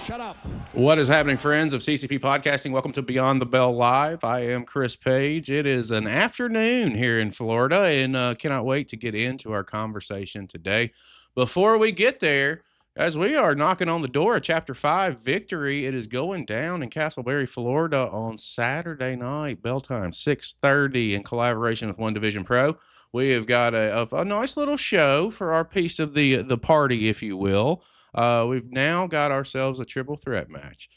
Shut up. What is happening, friends of CCP Podcasting? Welcome to Beyond the Bell Live. I am Chris Page. It is an afternoon here in Florida, and cannot wait to get into our conversation today. Before we get there, as we are knocking on the door of Chapter 5 victory, it is going down in Castleberry, Florida on Saturday night, bell time, 6:30, in collaboration with One Division Pro. We have got a nice little show for our piece of the party, if you will. We've now got ourselves a triple threat match.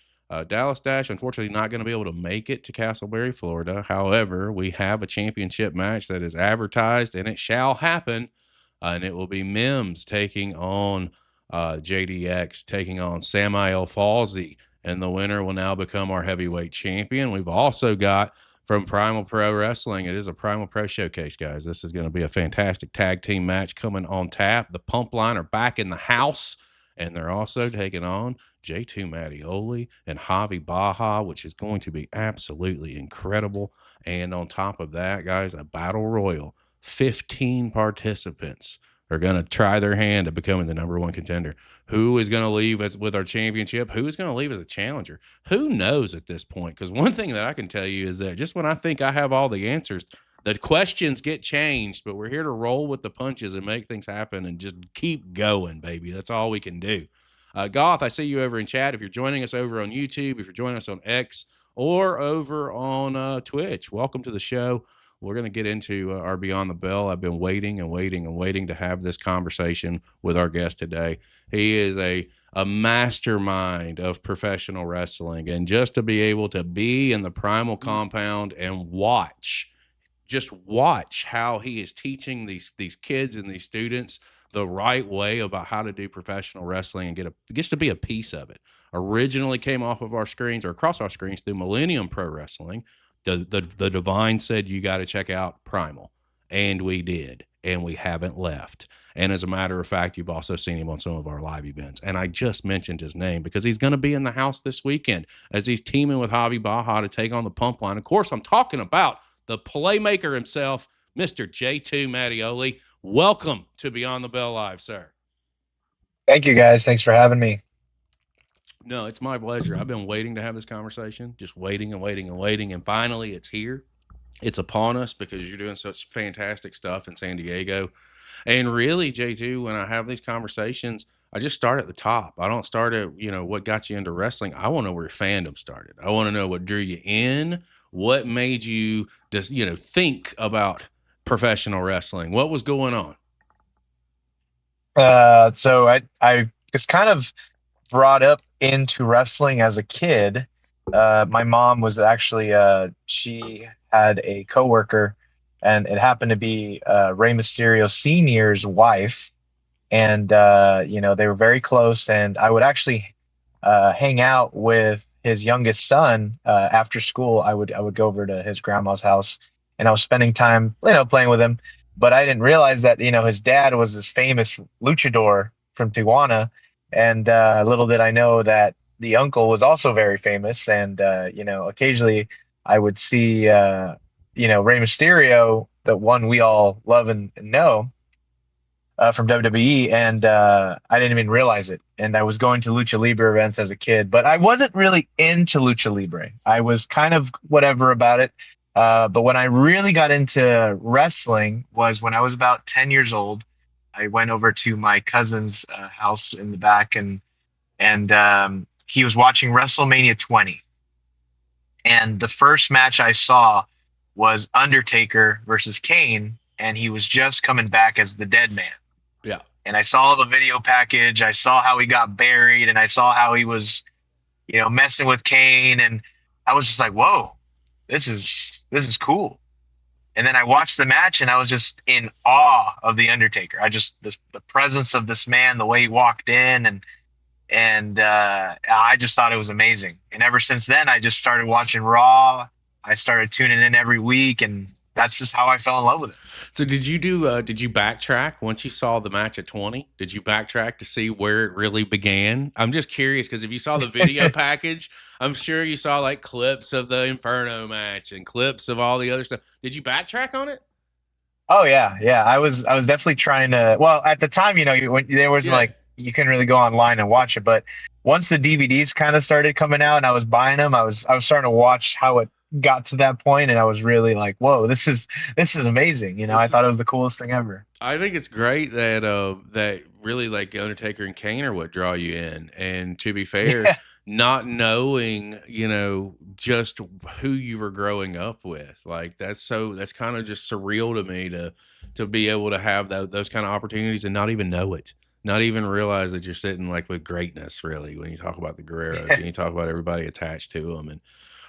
Dallas Dash, unfortunately, not going to be able to make it to Castleberry, Florida. However, we have a championship match that is advertised, and it shall happen. And it will be Mims taking on JDX, taking on Samael Falsey. And the winner will now become our heavyweight champion. We've also got from Primal Pro Wrestling. It is a Primal Pro showcase, guys. This is going to be a fantastic tag team match coming on tap. The Pump Line are back in the house. And they're also taking on J2 Mattioli and Javi Baja, which is going to be absolutely incredible. And on top of that, guys, a battle royal. 15 participants are going to try their hand at becoming the number one contender. Who is going to leave as with our championship? Who is going to leave as a challenger? Who knows at this point? Because one thing that I can tell you is that just when I think I have all the answers, the questions get changed, but we're here to roll with the punches and make things happen and just keep going, baby. That's all we can do. Goth, I see you over in chat. If you're joining us over on YouTube, if you're joining us on X or over on Twitch, welcome to the show. We're going to get into our Beyond the Bell. I've been waiting to have this conversation with our guest today. He is a mastermind of professional wrestling, and just to be able to be in the Primal compound and watch how he is teaching these kids and these students the right way about how to do professional wrestling and gets to be a piece of it. Originally came off of our screens or across our screens through Millennium Pro Wrestling. The Divine said, you got to check out Primal. And we did. And we haven't left. And as a matter of fact, you've also seen him on some of our live events. And I just mentioned his name because he's going to be in the house this weekend as he's teaming with Javi Baja to take on the Pump Line. Of course, I'm talking about the Playmaker himself, Mr. J2 Mattioli. Welcome to Beyond the Bell Live, sir. Thank you, guys. Thanks for having me. No, it's my pleasure. I've been waiting to have this conversation, just waiting. And finally, it's here. It's upon us because you're doing such fantastic stuff in San Diego. And really, J2, when I have these conversations, I just start at the top. I don't start at, what got you into wrestling. I want to know where your fandom started. I want to know what drew you in. What made you just, think about professional wrestling? What was going on? So I was kind of brought up into wrestling as a kid. My mom was actually, she had a coworker, and it happened to be Rey Mysterio Sr.'s wife. And, they were very close. And I would actually hang out with his youngest son after school. I would go over to his grandma's house, and I was spending time, playing with him. But I didn't realize that, his dad was this famous luchador from Tijuana. And little did I know that the uncle was also very famous. And, occasionally I would see, Rey Mysterio, the one we all love and know, from WWE, and I didn't even realize it. And I was going to Lucha Libre events as a kid, but I wasn't really into Lucha Libre. I was kind of whatever about it. But when I really got into wrestling was when I was about 10 years old. I went over to my cousin's house in the back, and he was watching WrestleMania 20. And the first match I saw was Undertaker versus Kane, and he was just coming back as the Dead Man. Yeah. And I saw the video package. I saw how he got buried, and I saw how he was, messing with Kane. And I was just like, whoa, this is cool. And then I watched the match, and I was just in awe of the Undertaker. The presence of this man, the way he walked in, and I just thought it was amazing. And ever since then, I just started watching Raw. I started tuning in every week, and that's just how I fell in love with it. So did you backtrack once you saw the match at 20? Did you backtrack to see where it really began? I'm just curious because if you saw the video package, I'm sure you saw like clips of the Inferno match and clips of all the other stuff. Did you backtrack on it? Oh yeah. I was definitely trying to. Well, at the time, there was like you couldn't really go online and watch it, but once the DVDs kind of started coming out and I was buying them, I was starting to watch how it got to that point, and I was really like, whoa, this is amazing. I It's, thought it was the coolest thing ever. I think it's great that that really like Undertaker and Kane are what draw you in. And to be fair, Yeah. not knowing, just who you were growing up with, like that's kind of just surreal to me to be able to have those kind of opportunities and not even know it. Not even realize that you're sitting like with greatness, really, when you talk about the Guerreros and you talk about everybody attached to them. And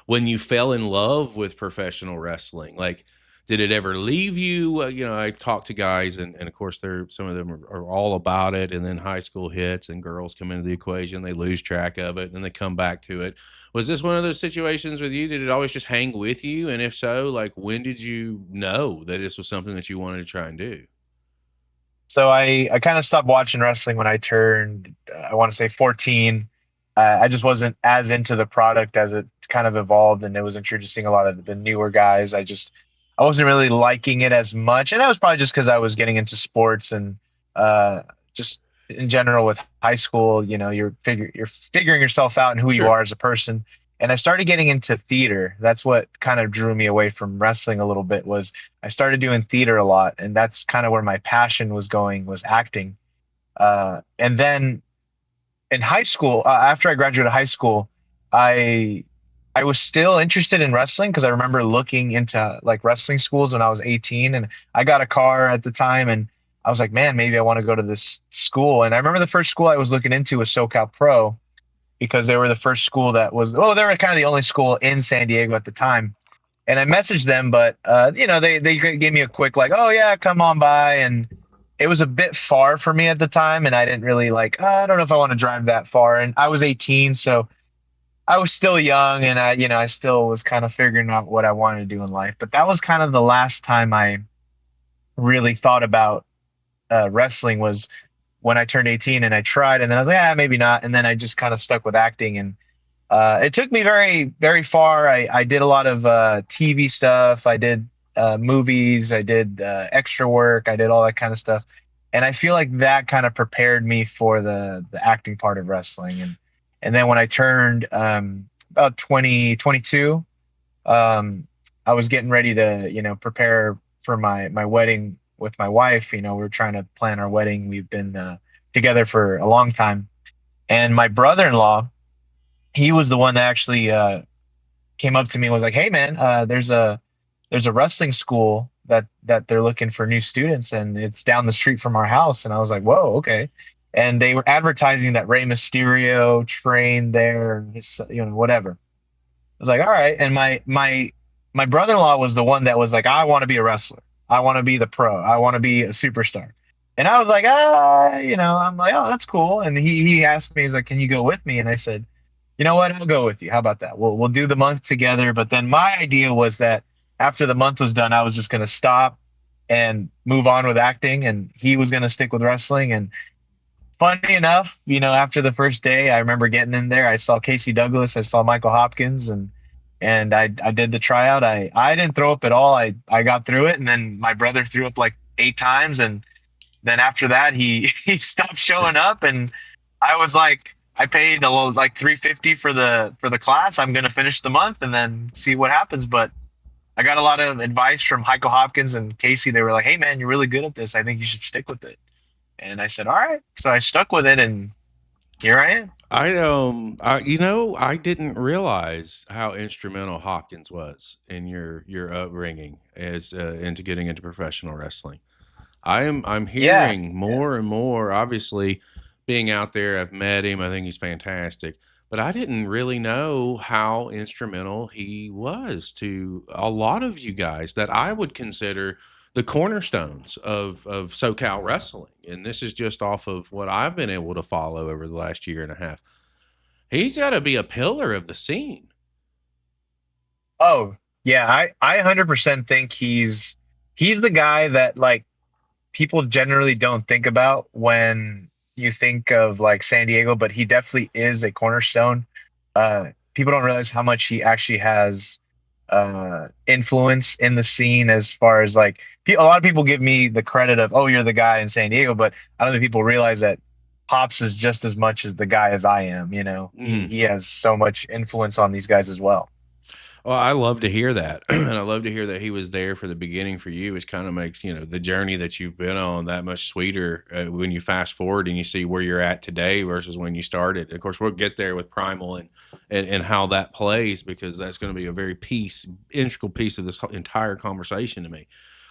when you fell in love with professional wrestling, like, did it ever leave you? I talked to guys, and of course, some of them are all about it. And then high school hits, and girls come into the equation. They lose track of it, and then they come back to it. Was this one of those situations with you? Did it always just hang with you? And if so, like, when did you know that this was something that you wanted to try and do? So I kind of stopped watching wrestling when I turned, I want to say 14. I just wasn't as into the product as it kind of evolved, and it was introducing a lot of the newer guys. I wasn't really liking it as much, and that was probably just because I was getting into sports and uh, just in general with high school. You're figuring yourself out and who you Sure. are as a person. And I started getting into theater. That's what kind of drew me away from wrestling a little bit. Was I started doing theater a lot, and that's kind of where my passion was going, was acting. And then in high school, after I graduated high school, I I was still interested in wrestling because I remember looking into like wrestling schools when I was 18, and I got a car at the time, and I was like, man, maybe I want to go to this school. And I remember the first school I was looking into was SoCal Pro, because they were the first school that was, oh, they were kind of the only school in San Diego at the time. And I messaged them, but they gave me a quick like, oh yeah, come on by. And it was a bit far for me at the time, and I didn't really like, I don't know if I want to drive that far. And I was 18, so I was still young, and I still was kind of figuring out what I wanted to do in life. But that was kind of the last time I really thought about wrestling, was when I turned 18 and I tried, and then I was like, maybe not. And then I just kind of stuck with acting, and it took me very, very far. I did a lot of TV stuff. I did movies. I did extra work. I did all that kind of stuff. And I feel like that kind of prepared me for the acting part of wrestling. And then when I turned about 22, I was getting ready to, prepare for my wedding with my wife. We were trying to plan our wedding. We've been together for a long time. And my brother-in-law, he was the one that actually came up to me and was like, "Hey, man, there's a wrestling school that they're looking for new students, and it's down the street from our house." And I was like, "Whoa, okay." And they were advertising that Rey Mysterio trained there, his, whatever. I was like, "All right." And my brother-in-law was the one that was like, "I want to be a wrestler. I want to be the pro. I want to be a superstar." And I was like, I'm like, "Oh, that's cool." And he asked me, he's like, "Can you go with me?" And I said, "You know what? I'll go with you. How about that? We'll do the month together." But then my idea was that after the month was done, I was just going to stop and move on with acting, and he was going to stick with wrestling. And funny enough, after the first day, I remember getting in there. I saw Casey Douglas, I saw Michael Hopkins, and I did the tryout. I didn't throw up at all. I got through it, and then my brother threw up like 8 times, and then after that, he he stopped showing up, and I was like, I paid a little like 350 for the class. I'm gonna finish the month and then see what happens. But I got a lot of advice from Michael Hopkins and Casey. They were like, "Hey man, you're really good at this. I think you should stick with it." And I said, "All right." So I stuck with it, and here I am. I didn't realize how instrumental Hopkins was in your upbringing as into getting into professional wrestling. I'm Yeah, hearing yeah. more and more. Obviously, being out there, I've met him. I think he's fantastic. But I didn't really know how instrumental he was to a lot of you guys that I would consider the cornerstones of SoCal wrestling. And this is just off of what I've been able to follow over the last year and a half. He's got to be a pillar of the scene. Oh, yeah. I 100% think he's the guy that like people generally don't think about when you think of like San Diego, but he definitely is a cornerstone. People don't realize how much he actually has influence in the scene, as far as like a lot of people give me the credit of, oh, you're the guy in San Diego, but I don't think people realize that Pops is just as much as the guy as I am. You know, he has so much influence on these guys as well. Well, I love to hear that. And I love to hear that he was there for the beginning for you, which kind of makes, the journey that you've been on that much sweeter when you fast forward and you see where you're at today versus when you started. Of course, we'll get there with Primal and how that plays, because that's going to be a very integral piece of this entire conversation to me.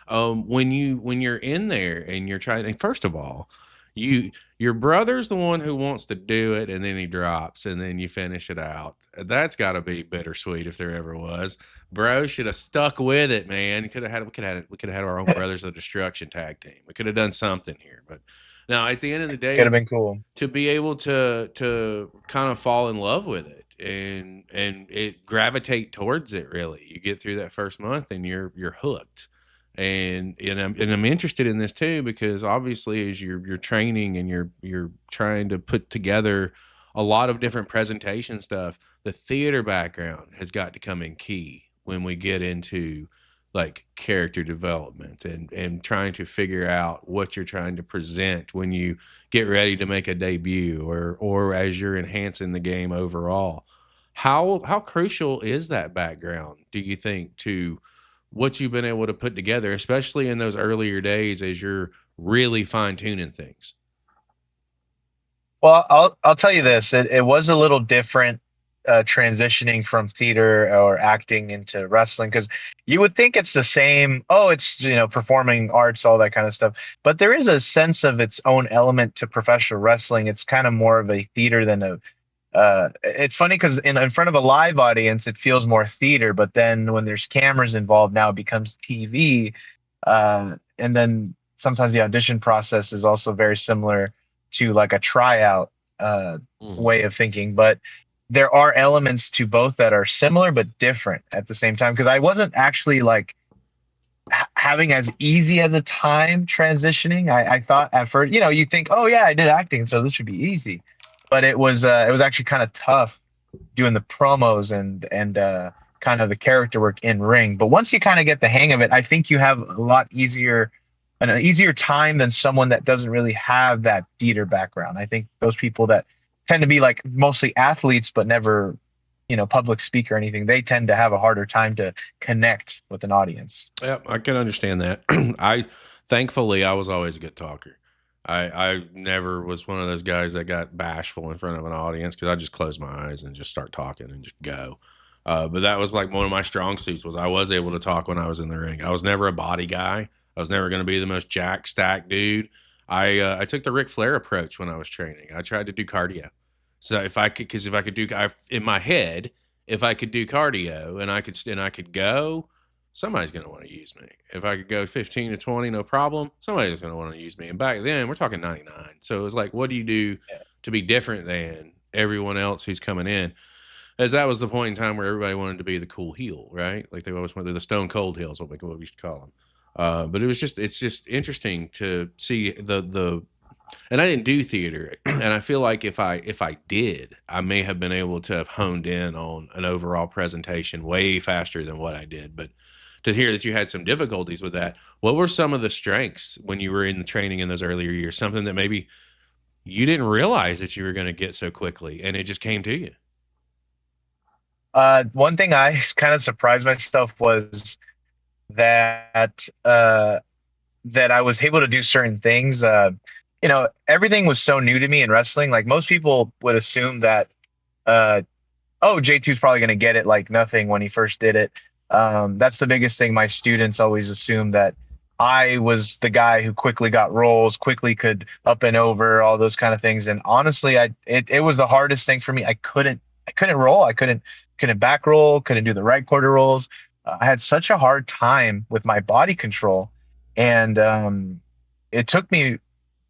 When you're in there and you're trying, and first of all, your brother's the one who wants to do it, and then he drops, and then you finish it out. That's got to be bittersweet if there ever was. Bro should have stuck with it, man. We could have had our own Brothers of Destruction tag team. We could have done something here. But now, at the end of the Could day, have been cool. to be able to kind of fall in love with it and it gravitate towards it, really, you get through that first month and you're hooked. And I'm interested in this too, because obviously as you're training and you're trying to put together a lot of different presentation stuff, the theater background has got to come in key when we get into like character development and trying to figure out what you're trying to present when you get ready to make a debut or as you're enhancing the game overall. How crucial is that background, do you think, to what you've been able to put together, especially in those earlier days as you're really fine tuning things? Well, I'll tell you this. It was a little different transitioning from theater or acting into wrestling, because you would think it's the same. Oh, it's, performing arts, all that kind of stuff. But there is a sense of its own element to professional wrestling. It's kind of more of a theater than a. It's funny because in front of a live audience, it feels more theater. But then when there's cameras involved, now it becomes TV. And then sometimes the audition process is also very similar to like a tryout way of thinking. But there are elements to both that are similar but different at the same time, because I wasn't actually like having as easy as a time transitioning. I thought at first, you think, oh yeah, I did acting, so this should be easy. But it was actually kind of tough doing the promos and kind of the character work in ring. But once you kind of get the hang of it, I think you have a lot easier an easier time than someone that doesn't really have that theater background. I think those people that tend to be like mostly athletes but never, public speaker or anything, they tend to have a harder time to connect with an audience. Yeah, I can understand that. Thankfully I was always a good talker. I never was one of those guys that got bashful in front of an audience, because I just close my eyes and just start talking and just go. But that was like one of my strong suits, was I was able to talk when I was in the ring. I was never a body guy. I was never going to be the most jack stack dude. I took the Ric Flair approach when I was training. I tried to do cardio. So if I could do, in my head, if I could do cardio and I could go, somebody's going to want to use me. If I could go 15 to 20, no problem, somebody's going to want to use me. And back then, we're talking 99. So it was like, what do you do to be different than everyone else who's coming in? As that was the point in time where everybody wanted to be the cool heel, right? Like they always wanted the Stone Cold heel is what we used to call them. But it's just interesting to see and I didn't do theater, and I feel like if I did, I may have been able to have honed in on an overall presentation way faster than what I did. But to hear that you had some difficulties with that, what were some of the strengths when you were in the training in those earlier years? Something that maybe you didn't realize that you were going to get so quickly, and it just came to you. One thing I kind of surprised myself was that that I was able to do certain things. Everything was so new to me in wrestling. Like most people would assume that, oh, J2 is probably going to get it like nothing when he first did it. That's the biggest thing. My students always assume that I was the guy who quickly got rolls, quickly could up and over, all those kind of things. And honestly, it was the hardest thing for me. I couldn't roll. I couldn't back roll, couldn't do the right quarter rolls. I had such a hard time with my body control, and it took me a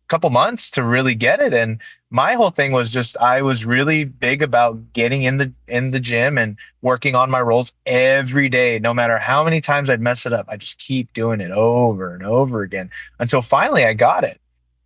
couple months to really get it. And my whole thing was just I was really big about getting in the gym and working on my rolls every day, no matter how many times I'd mess it up. I just keep doing it over and over again until finally I got it.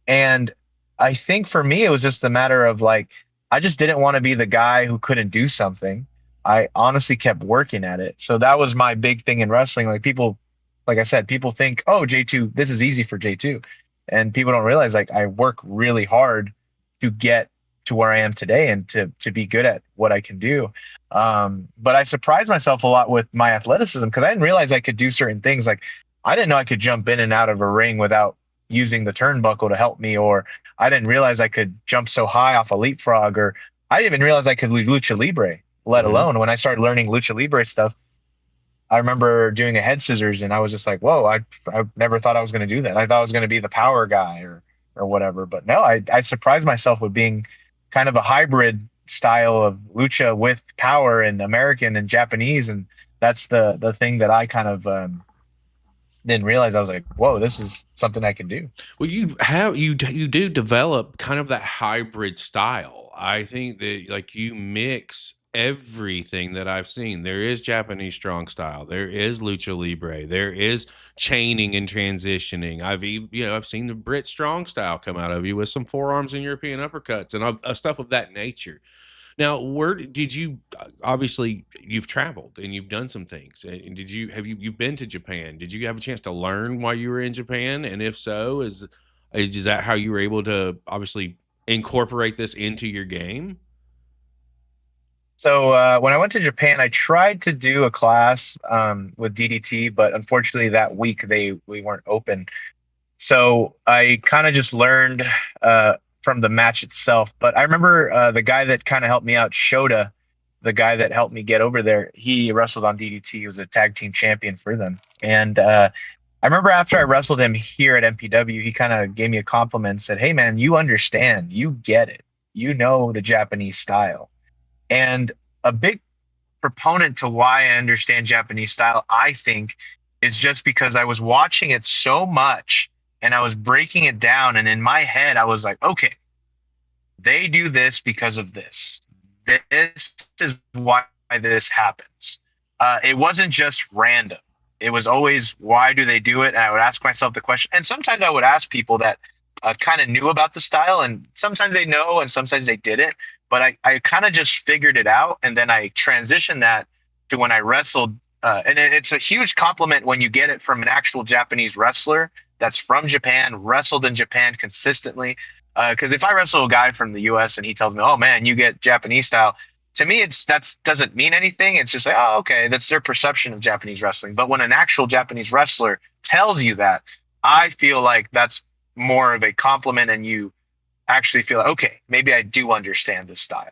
And I think for me it was just a matter of like I just didn't want to be the guy who couldn't do something. I honestly kept working at it. So that was my big thing in wrestling. Like I said, people think, oh, J2, this is easy for J2. And people don't realize like I work really hard to get to where I am today and to be good at what I can do. But I surprised myself a lot with my athleticism because I didn't realize I could do certain things. Like I didn't know I could jump in and out of a ring without using the turnbuckle to help me, or I didn't realize I could jump so high off a leapfrog, or I didn't even realize I could do lucha libre, let Mm-hmm. alone when I started learning lucha libre stuff. I remember doing a head scissors and I was just like, whoa, I never thought I was going to do that. I thought I was going to be the power guy or whatever. But no, I surprised myself with being kind of a hybrid style of lucha with power and American and Japanese. And that's the thing that I kind of didn't realize. I was like, whoa, this is something I can do. Well, you do develop kind of that hybrid style. I think that like you mix everything that I've seen. There is Japanese strong style. There is lucha libre. There is chaining and transitioning. I've seen the Brit strong style come out of you with some forearms and European uppercuts and stuff of that nature. Now, where did you obviously you've traveled and you've done some things. And did you have you've been to Japan? Did you have a chance to learn while you were in Japan? And if so, is that how you were able to obviously incorporate this into your game? So when I went to Japan, I tried to do a class with DDT, but unfortunately that week we weren't open. So I kind of just learned from the match itself. But I remember the guy that kind of helped me out, Shota, the guy that helped me get over there. He wrestled on DDT. He was a tag team champion for them. And I remember after I wrestled him here at MPW, he kind of gave me a compliment and said, "Hey man, you understand, you get it, you know the Japanese style." And a big proponent to why I understand Japanese style, I think, is just because I was watching it so much and I was breaking it down. And in my head, I was like, okay, they do this because of this. This is why this happens. It wasn't just random. It was always, why do they do it? And I would ask myself the question. And sometimes I would ask people that kind of knew about the style, and sometimes they know, and sometimes they didn't. But I kind of just figured it out, and then I transitioned that to when I wrestled. And it's a huge compliment when you get it from an actual Japanese wrestler that's from Japan, wrestled in Japan consistently. Because if I wrestle a guy from the U.S. and he tells me, "Oh man, you get Japanese style," to me, that's doesn't mean anything. It's just like, oh, okay, that's their perception of Japanese wrestling. But when an actual Japanese wrestler tells you that, I feel like that's more of a compliment, and you actually feel like, okay, maybe I do understand this style,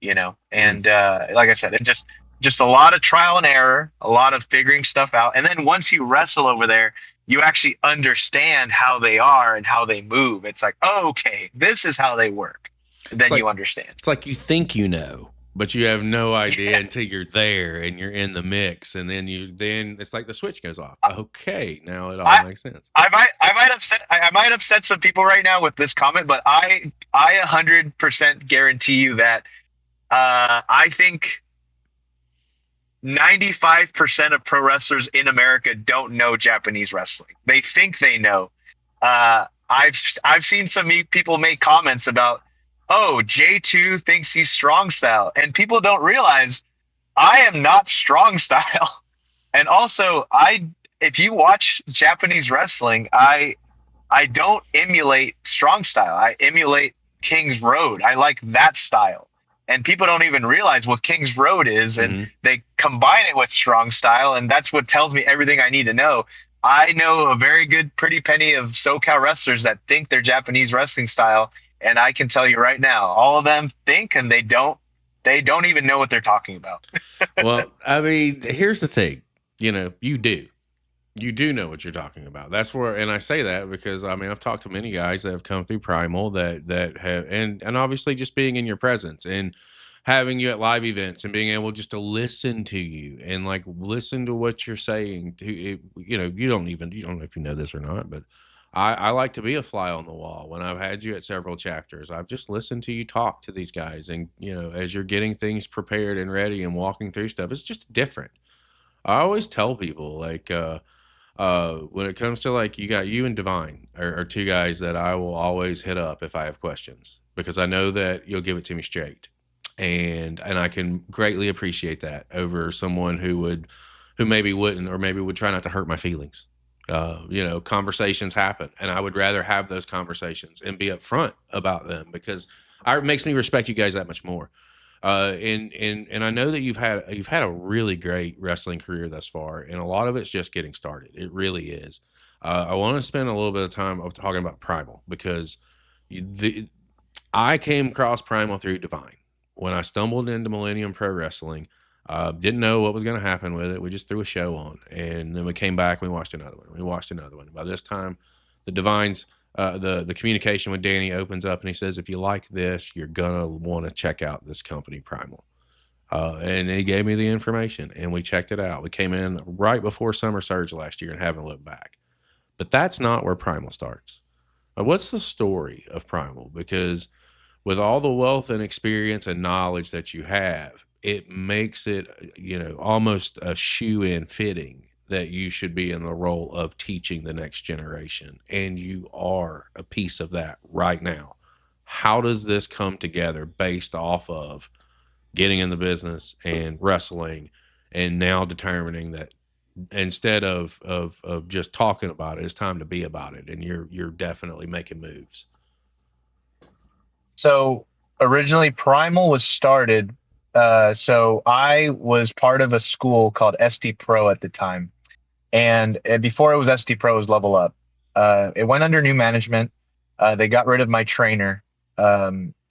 you know. Mm. And like I said, it just a lot of trial and error, a lot of figuring stuff out. And then once you wrestle over there, you actually understand how they are and how they move. It's like, oh, okay, this is how they work. And It's then like you understand. it's like you think you know, but you have no idea until you're there and you're in the mix, and then it's like the switch goes off. Okay, now it all I makes sense. I might upset some people right now with this comment, but I 100% guarantee you that I think 95% of pro wrestlers in America don't know Japanese wrestling. They think they know. I've seen some people make comments about, oh, J2 thinks he's strong style, and people don't realize I am not strong style. And also, if you watch Japanese wrestling, I don't emulate strong style. I emulate King's Road. I like that style. And people don't even realize what King's Road is, and Mhm. they combine it with strong style, and that's what tells me everything I need to know. I know a very good pretty penny of SoCal wrestlers that think they're Japanese wrestling style, and I can tell you right now, all of them think, and they don't even know what they're talking about. Well, I mean, here's the thing. You do know what you're talking about. That's where, and I say that because I mean I've talked to many guys that have come through Primal that have, and obviously just being in your presence and having you at live events and being able just to listen to you and like listen to what you're saying. You don't know if you know this or not, but I like to be a fly on the wall when I've had you at several chapters. I've just listened to you talk to these guys, and as you're getting things prepared and ready and walking through stuff, it's just different. I always tell people like when it comes to like you and Divine are two guys that I will always hit up if I have questions because I know that you'll give it to me straight, and I can greatly appreciate that over someone who maybe wouldn't, or maybe would try not to hurt my feelings. Conversations happen, and I would rather have those conversations and be upfront about them because it makes me respect you guys that much more. And I know that you've had a really great wrestling career thus far, and a lot of it's just getting started. It really is. I want to spend a little bit of time talking about Primal because I came across Primal through Divine when I stumbled into Millennium Pro Wrestling. Didn't know what was going to happen with it. We just threw a show on, and then we came back. We watched another one. We watched another one. By this time, the Divines, the communication with Danny opens up, and he says, "If you like this, you're gonna want to check out this company, Primal." And he gave me the information, and we checked it out. We came in right before Summer Surge last year and haven't looked back. But that's not where Primal starts. What's the story of Primal? Because with all the wealth and experience and knowledge that you have, it makes it, almost a shoe-in fitting that you should be in the role of teaching the next generation. And you are a piece of that right now. How does this come together based off of getting in the business and wrestling and now determining that instead of just talking about it, it's time to be about it, and you're definitely making moves? So originally Primal was started. So I was part of a school called SD Pro at the time. And before it was SD Pro, it was Level Up. It went under new management. They got rid of my trainer,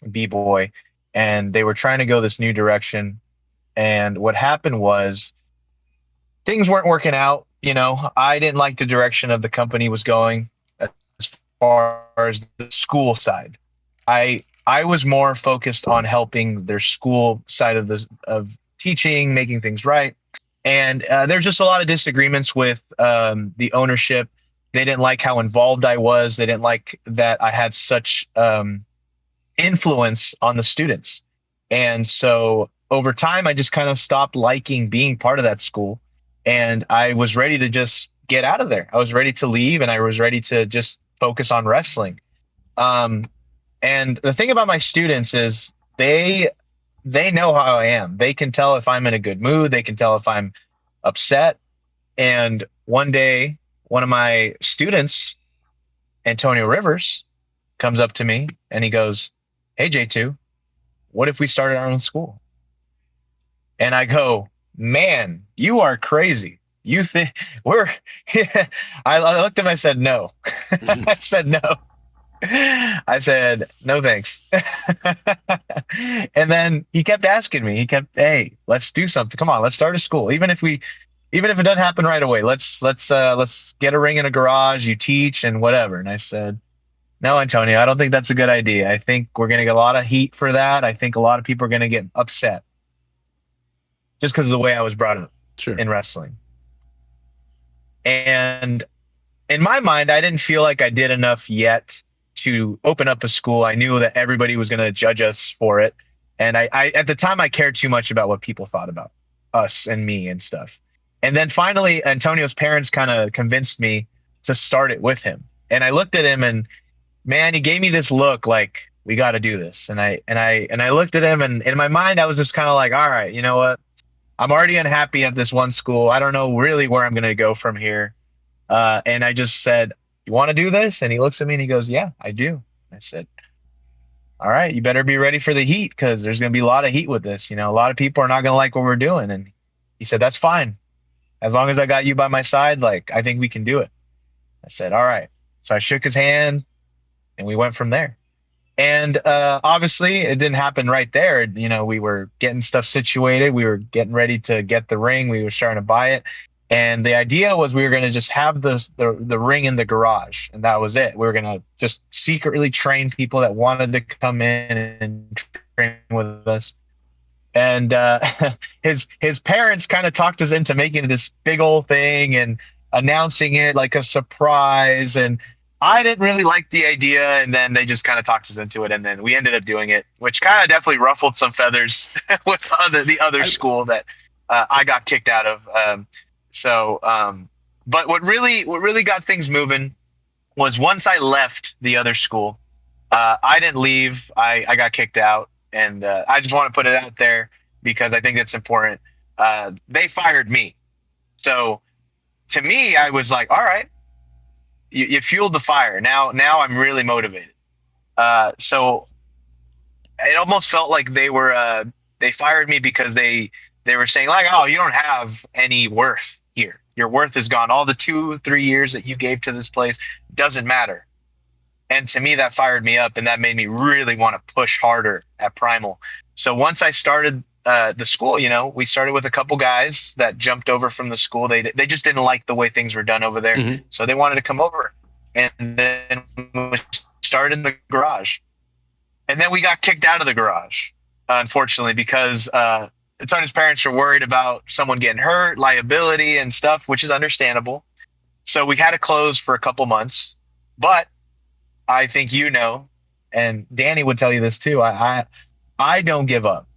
B-Boy, and they were trying to go this new direction. And what happened was things weren't working out. I didn't like the direction of the company was going as far as the school side. I was more focused on helping their school side of teaching, making things right. And there's just a lot of disagreements with the ownership. They didn't like how involved I was. They didn't like that I had such influence on the students. And so over time, I just kind of stopped liking being part of that school. And I was ready to just get out of there. I was ready to leave, and I was ready to just focus on wrestling. And the thing about my students is they know how I am. They can tell if I'm in a good mood. They can tell if I'm upset. And one day, one of my students, Antonio Rivers, comes up to me and he goes, "Hey, J2, what if we started our own school?" And I go, "Man, you are crazy. You think we're..." I looked at him, I said, "No." I said, "No." I said, "No, thanks." And then he kept asking me. He kept, "Hey, let's do something. Come on, let's start a school. Even if it doesn't happen right away, let's get a ring in a garage. You teach and whatever." And I said, "No, Antonio, I don't think that's a good idea. I think we're going to get a lot of heat for that. I think a lot of people are going to get upset just because of the way I was brought up in wrestling." And in my mind, I didn't feel like I did enough yet to open up a school. I knew that everybody was going to judge us for it. And I at the time, I cared too much about what people thought about us and me and stuff. And then finally, Antonio's parents kind of convinced me to start it with him. And I looked at him, and man, he gave me this look like, "We got to do this." And I looked at him, and in my mind, I was just kind of like, all right, you know what? I'm already unhappy at this one school. I don't know really where I'm going to go from here. And I just said, "You want to do this?" And he looks at me and he goes, "Yeah, I do." I said, "All right, you better be ready for the heat, because there's going to be a lot of heat with this. A lot of people are not going to like what we're doing." And he said, "That's fine. As long as I got you by my side, like, I think we can do it." I said, "All right." So I shook his hand and we went from there. And obviously it didn't happen right there. We were getting stuff situated. We were getting ready to get the ring. We were starting to buy it. And the idea was we were going to just have the ring in the garage, and that was it. We were going to just secretly train people that wanted to come in and train with us. And his parents kind of talked us into making this big old thing and announcing it like a surprise. And I didn't really like the idea, and then they just kind of talked us into it, and then we ended up doing it, which kind of definitely ruffled some feathers with the other school that I got kicked out of. But what really got things moving was once I left the other school, I didn't leave. I got kicked out, and I just want to put it out there because I think it's important. They fired me. So to me, I was like, all right, you fueled the fire. Now I'm really motivated. So it almost felt like they fired me because they were saying like, oh, you don't have any worth here. Your worth is gone. All the 2-3 years that you gave to this place doesn't matter. And to me, that fired me up, and that made me really want to push harder at Primal. So once I started the school, we started with a couple guys that jumped over from the school. They just didn't like the way things were done over there, so they wanted to come over. And then we started in the garage, and then we got kicked out of the garage, unfortunately, because Tony's parents were worried about someone getting hurt, liability, and stuff, which is understandable. So we had to close for a couple months, but I think and Danny would tell you this too. I don't give up.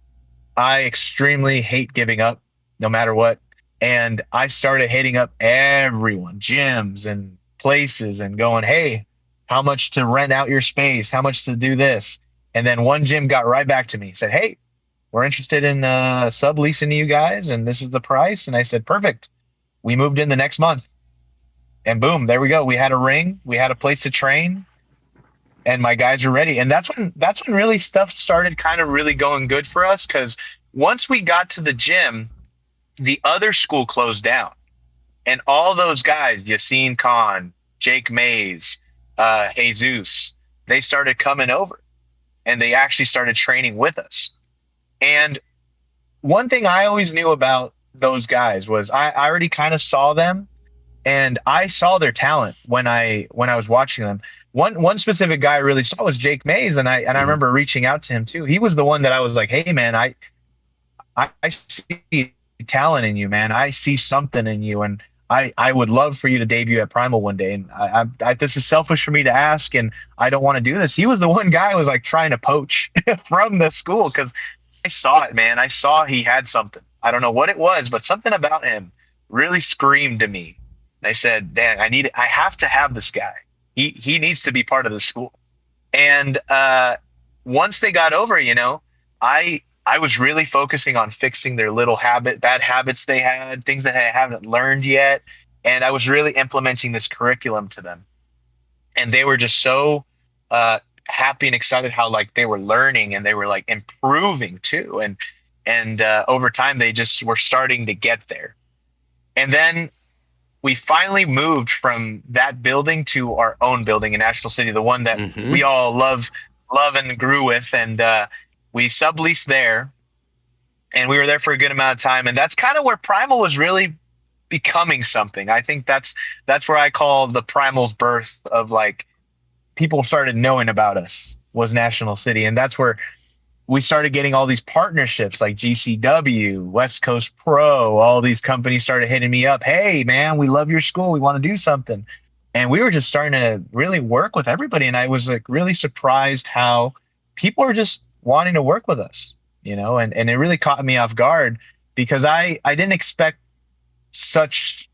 I extremely hate giving up, no matter what. And I started hitting up everyone, gyms and places, and going, hey, how much to rent out your space? How much to do this? And then one gym got right back to me, said, hey, we're interested in subleasing to you guys, and this is the price. And I said, perfect. We moved in the next month, and boom, there we go. We had a ring, we had a place to train, and my guys are ready. And that's when really stuff started kind of really going good for us, because once we got to the gym, the other school closed down, and all those guys, Yassine Khan, Jake Mays, Jesus, they started coming over, and they actually started training with us. And one thing I always knew about those guys was I already kind of saw them, and I saw their talent when I was watching them. One specific guy I really saw was Jake Mays, and I remember reaching out to him too. He was the one that I was like, hey man, I see talent in you, man. I see something in you, and I would love for you to debut at Primal one day. And I this is selfish for me to ask, and I don't want to do this. He was the one guy who was like trying to poach from the school, because I saw it, man. I saw he had something. I don't know what it was, but something about him really screamed to me. And I said, Dan, I have to have this guy. He needs to be part of the school. And once they got over, I was really focusing on fixing their little bad habits they had, things that I haven't learned yet. And I was really implementing this curriculum to them. And they were just so happy and excited how like they were learning, and they were like improving too. And over time, they just were starting to get there. And then we finally moved from that building to our own building in National City, the one that we all love and grew with. And we subleased there, and we were there for a good amount of time. And that's kind of where Primal was really becoming something. I think that's where I call the Primal's birth of like people started knowing about us, was National City. And that's where we started getting all these partnerships like GCW, West Coast Pro, all these companies started hitting me up. Hey man, we love your school. We want to do something. And we were just starting to really work with everybody. And I was like really surprised how people are just wanting to work with us, and it really caught me off guard, because I didn't expect such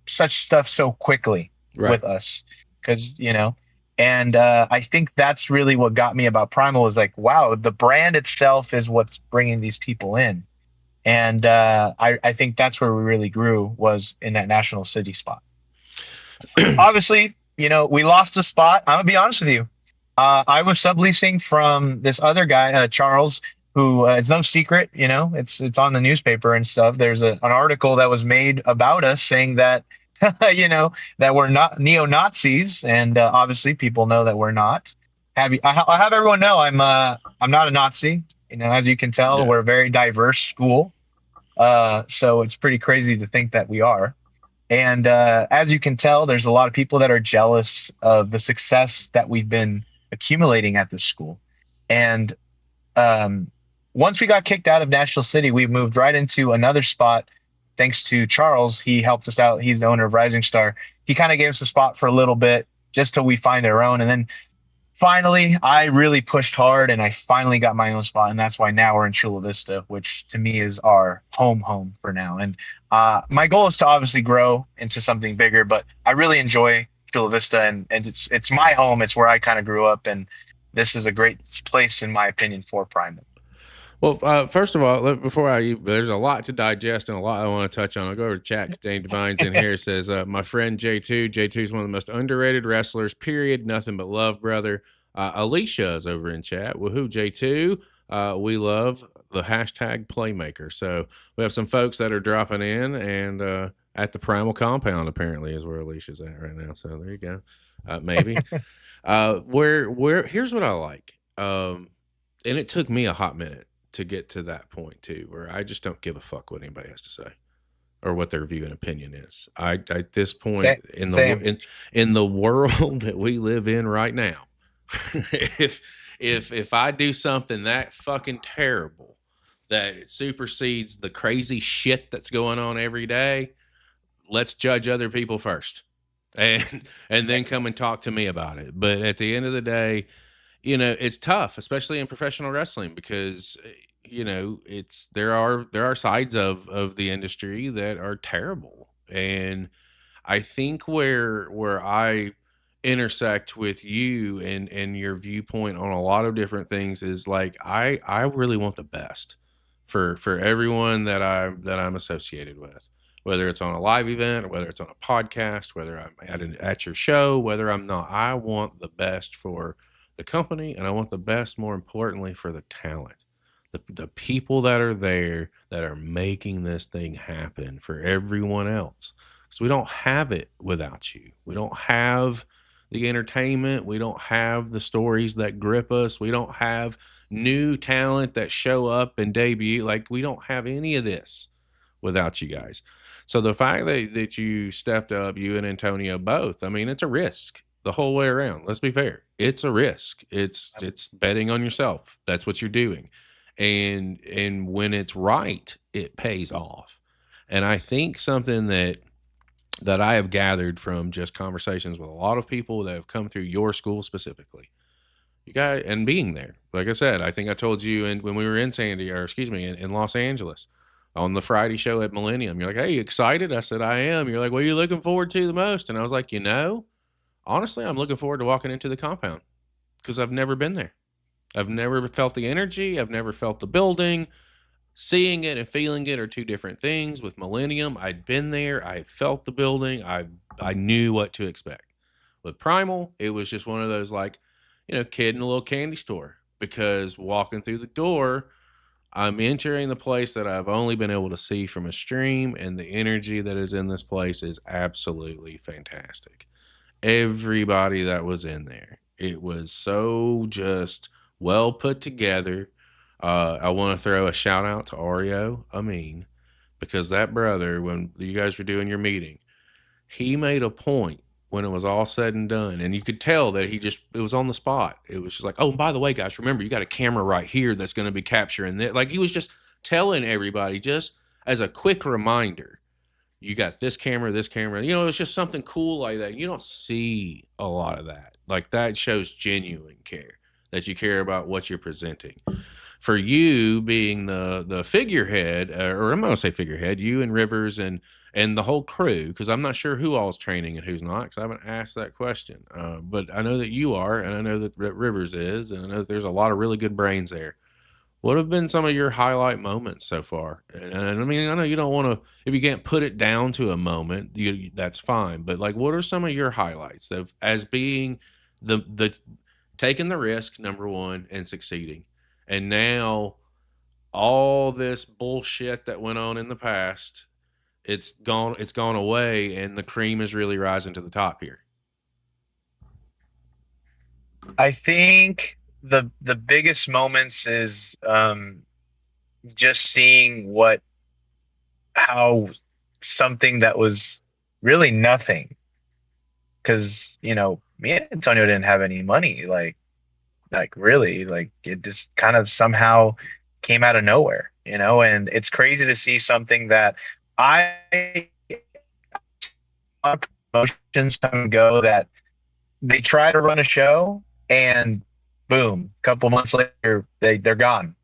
stuff so quickly with us, because, and I think that's really what got me about Primal, is like, wow, the brand itself is what's bringing these people in. And I think that's where we really grew, was in that National City spot. Obviously, we lost a spot. I'm gonna be honest with you. I was subleasing from this other guy, Charles, who is no secret. It's on the newspaper and stuff. There's an article that was made about us saying that, that we're not neo-Nazis, and obviously people know that we're not. I have everyone know I'm not a Nazi. As you can tell, we're a very diverse school. So it's pretty crazy to think that we are. And as you can tell, there's a lot of people that are jealous of the success that we've been accumulating at this school. And once we got kicked out of National City, we moved right into another spot. Thanks to Charles, he helped us out. He's the owner of Rising Star. He kind of gave us a spot for a little bit, just till we find our own. And then finally, I really pushed hard, and I finally got my own spot. And that's why now we're in Chula Vista, which to me is our home for now. And my goal is to obviously grow into something bigger, but I really enjoy Chula Vista, and it's my home. It's where I kind of grew up, and this is a great place, in my opinion, for Primal. Well, first of all, before there's a lot to digest and a lot I want to touch on. I'll go over to chat. Dane Divine's in here. Says, my friend J2. J2 is one of the most underrated wrestlers, period. Nothing but love, brother. Alicia is over in chat. Woohoo, J2. We love the hashtag Playmaker. So we have some folks that are dropping in and at the Primal Compound, apparently, is where Alicia's at right now. So there you go. Maybe. Here's what I like. And it took me a hot minute to get to that point too, where I just don't give a fuck what anybody has to say or what their view and opinion is. I at this Same, point in same. in the world that we live in right now, if if I do something that fucking terrible that it supersedes the crazy shit that's going on every day, let's judge other people first. And then come and talk to me about it. But at the end of the day, it's tough, especially in professional wrestling, because there are sides of the industry that are terrible. And I think where I intersect with you and your viewpoint on a lot of different things is like I really want the best for everyone that I'm associated with, whether it's on a live event or whether it's on a podcast, whether I'm at your show, whether I'm not. I want the best for the company, and I want the best, more importantly, for the talent, the people that are there that are making this thing happen for everyone else. Because we don't have it without you. We don't have the entertainment. We don't have the stories that grip us. We don't have new talent that show up and debut. Like, we don't have any of this without you guys. So the fact that you stepped up, you and Antonio both, I mean, it's a risk the whole way around. Let's be fair. It's a risk. It's betting on yourself. That's what you're doing. And when it's right, it pays off. And I think something that I have gathered from just conversations with a lot of people that have come through your school specifically, you guys, and being there, like I said, I think I told you, and when we were in in Los Angeles on the Friday show at Millennium, you're like, "Hey, you excited?" I said, "I am." You're like, "What are you looking forward to the most?" And I was like, honestly, I'm looking forward to walking into the compound because I've never been there. I've never felt the energy. I've never felt the building. Seeing it and feeling it are two different things. With Millennium, I'd been there. I felt the building. I knew what to expect. With Primal, it was just one of those, like, kid in a little candy store, because walking through the door, I'm entering the place that I've only been able to see from a stream, and the energy that is in this place is absolutely fantastic. Everybody that was in there, it was so just well put together. I want to throw a shout out to Oreo Amin, because that brother, when you guys were doing your meeting, he made a point when it was all said and done, and you could tell that it was on the spot. It was just like, "Oh, and by the way, guys, remember, you got a camera right here that's going to be capturing that." Like, he was just telling everybody, just as a quick reminder, you got this camera, this camera. It's just something cool like that. You don't see a lot of that. Like, that shows genuine care, that you care about what you're presenting. For you being the figurehead, or I'm not gonna say figurehead, you and Rivers and the whole crew, because I'm not sure who all's training and who's not, because I haven't asked that question. But I know that you are, and I know that Rivers is, and I know that there's a lot of really good brains there. What have been some of your highlight moments so far? And I mean, I know you don't want to, if you can't put it down to a moment, that's fine. But like, what are some of your highlights of as being the taking the risk, number one, and succeeding, and now all this bullshit that went on in the past, it's gone away, and the cream is really rising to the top here. I think the biggest moments is just seeing how something that was really nothing, because me and Antonio didn't have any money, like really, like it just kind of somehow came out of nowhere, and it's crazy to see something that I promotions come and go, that they try to run a show and boom, a couple months later they're gone.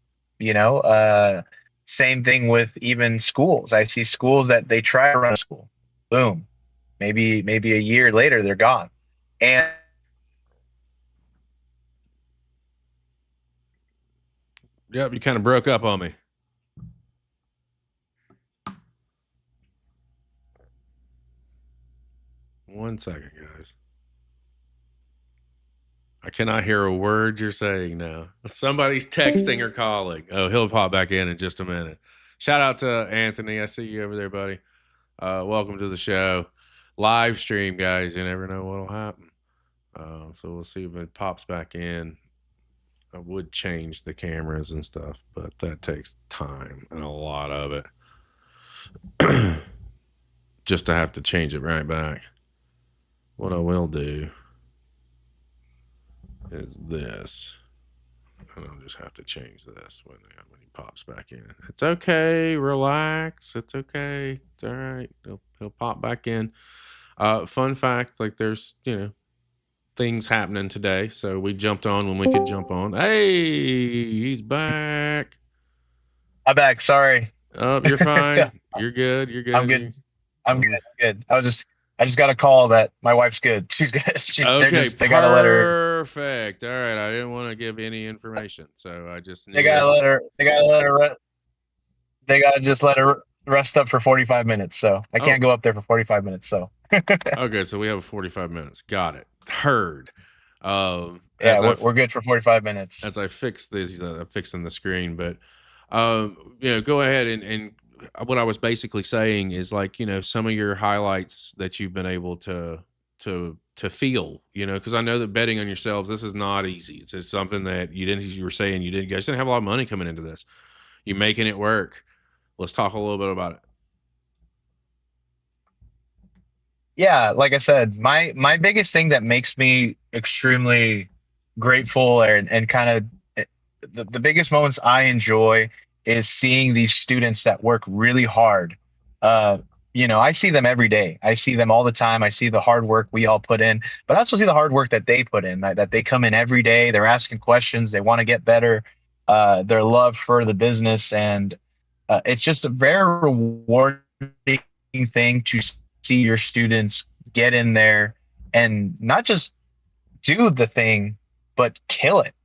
Same thing with even schools. I see schools that they try to run a school, boom, maybe a year later they're gone. And Yep, you kind of broke up on me. One second, guys. I cannot hear a word you're saying now. Somebody's texting or calling. Oh, he'll pop back in just a minute. Shout out to Anthony. I see you over there, buddy. Welcome to the show. Live stream, guys. You never know what'll happen. So we'll see if it pops back in. I would change the cameras and stuff, but that takes time and a lot of it. Just to have to change it right back. What I will do is this. And I'll just have to change this when he pops back in. It's okay. Relax. It's okay. It's all right. He'll pop back in. Fun fact, like there's, things happening today. So we jumped on when we could jump on. Hey, he's back. I'm back. Sorry. Oh, you're fine. You're good. You're good. I'm good. I'm good. I just got a call that my wife's good. She's good. Okay, they got to let her. Perfect. All right. I didn't want to give any information, so I just They got to let her. They got to let her. They got to just let her rest up for 45 minutes. So I can't go up there for 45 minutes. So. Okay, so we have 45 minutes. Got it. Heard. Yeah, we're good for 45 minutes. As I fix this, I'm fixing the screen, but go ahead and what I was basically saying is like, some of your highlights that you've been able to feel, because I know that betting on yourselves, this is not easy. It's something that you were saying you guys didn't have a lot of money coming into this. You're making it work. Let's talk a little bit about it. Yeah, like I said, my biggest thing that makes me extremely grateful and kind of the biggest moments I enjoy is seeing these students that work really hard. I see them every day. I see them all the time. I see the hard work we all put in, but I also see the hard work that they put in, that they come in every day. They're asking questions. They want to get better. Their love for the business. And it's just a very rewarding thing to see your students get in there and not just do the thing, but kill it.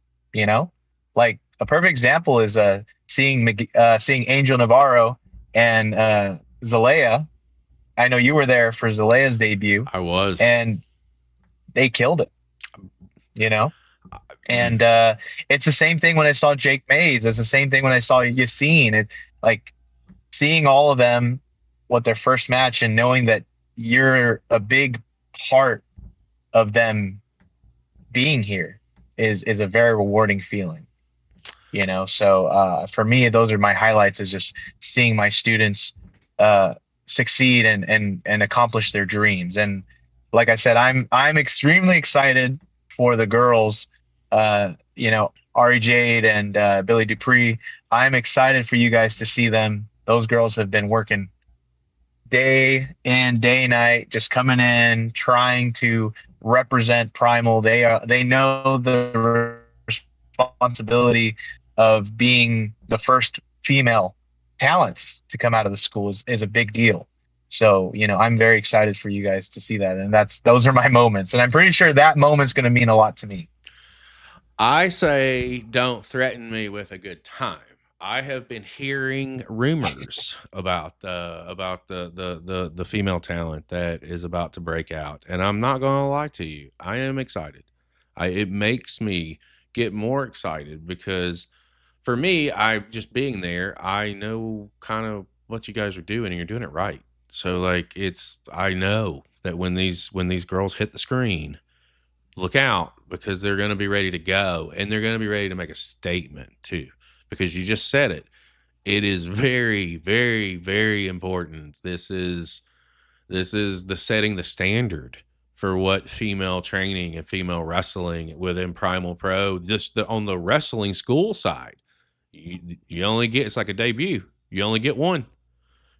Like a perfect example is seeing Angel Navarro and Zalea. I know you were there for Zalea's debut. I was, and they killed it. And it's the same thing when I saw Jake Mays. It's the same thing when I saw Yassine. Like seeing all of them with their first match and knowing that you're a big part of them being here is a very rewarding feeling. So for me, those are my highlights, is just seeing my students succeed and accomplish their dreams. And like I said, I'm extremely excited for the girls, Ari Jade and Billy Dupree. I'm excited for you guys to see them. Those girls have been working day in, day night, just coming in, trying to represent Primal. They know the responsibility of being the first female talents to come out of the school is a big deal. So, I'm very excited for you guys to see that. And those are my moments. And I'm pretty sure that moment's going to mean a lot to me. I say, don't threaten me with a good time. I have been hearing rumors about the female talent that is about to break out, and I'm not going to lie to you. I am excited. It makes me get more excited because, for me, I just being there, I know kind of what you guys are doing, and you're doing it right. So, like, I know that when these girls hit the screen, look out, because they're going to be ready to go, and they're going to be ready to make a statement too. Because you just said it. It is very, very, very important. This is the setting the standard for what female training and female wrestling within Primal Pro. On the wrestling school side, you only get, it's like a debut. You only get one.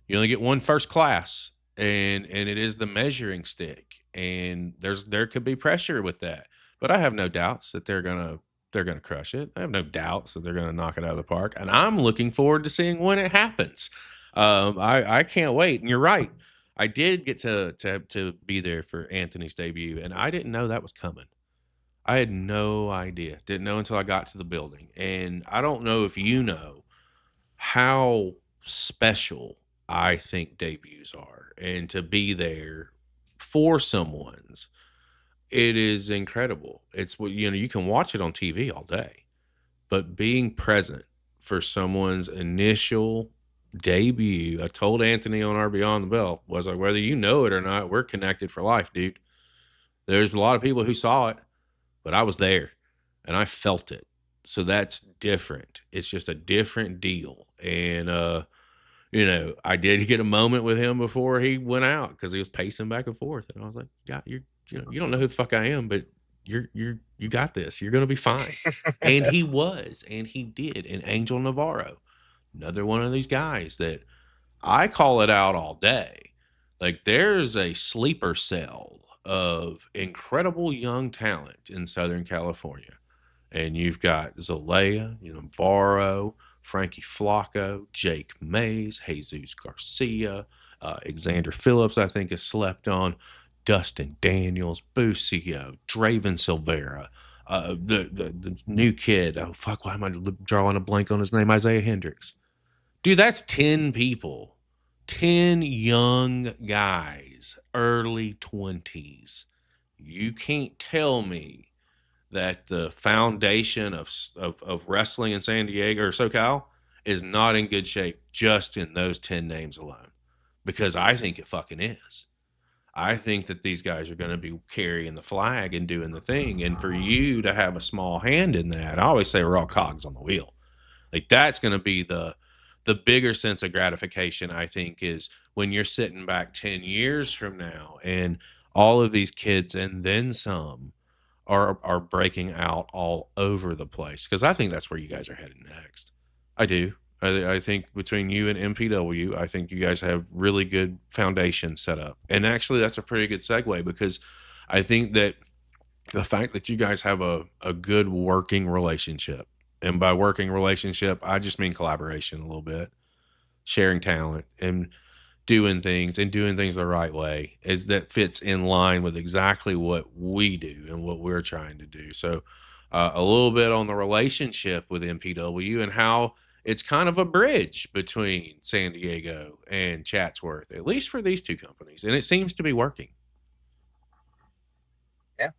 You only get one first class, and it is the measuring stick. And there could be pressure with that, but I have no doubts that they're gonna crush it. I have no doubts that they're going to knock it out of the park. And I'm looking forward to seeing when it happens. I can't wait. And you're right. I did get to be there for Anthony's debut, and I didn't know that was coming. I had no idea. Didn't know until I got to the building. And I don't know if you know how special I think debuts are. And to be there for someone's, it is incredible. It's what, you can watch it on TV all day, but being present for someone's initial debut, I told Anthony on our Beyond the Bell, was like, whether you know it or not, we're connected for life, dude. There's a lot of people who saw it, but I was there and I felt it. So that's different. It's just a different deal. And I did get a moment with him before he went out because he was pacing back and forth, and I was like, "Yeah, you don't know who the fuck I am, but you got this. You're gonna be fine." And he was, and he did. And Angel Navarro, another one of these guys that I call it out all day. Like there's a sleeper cell of incredible young talent in Southern California. And you've got Zelaya, Navarro, Frankie Flacco, Jake Mays, Jesus Garcia, Xander Phillips, I think is slept on, Dustin Daniels, Busio, Draven Silvera, the new kid. Oh fuck, why am I drawing a blank on his name? Isaiah Hendricks. Dude, that's 10 people. 10 young guys, early 20s. You can't tell me that the foundation of wrestling in San Diego or SoCal is not in good shape just in those 10 names alone, because I think it fucking is. I think that these guys are going to be carrying the flag and doing the thing. And for you to have a small hand in that, I always say we're all cogs on the wheel. Like that's going to be the bigger sense of gratification, I think, is when you're sitting back 10 years from now and all of these kids and then some are breaking out all over the place, because I think that's where you guys are headed next. I do. I think between you and MPW, I think you guys have really good foundation set up. And actually, that's a pretty good segue, because I think that the fact that you guys have a good working relationship, and by working relationship, I just mean collaboration a little bit, sharing talent and doing things the right way, is that fits in line with exactly what we do and what we're trying to do. So a little bit on the relationship with MPW and how it's kind of a bridge between San Diego and Chatsworth, at least for these two companies. And it seems to be working. Yeah.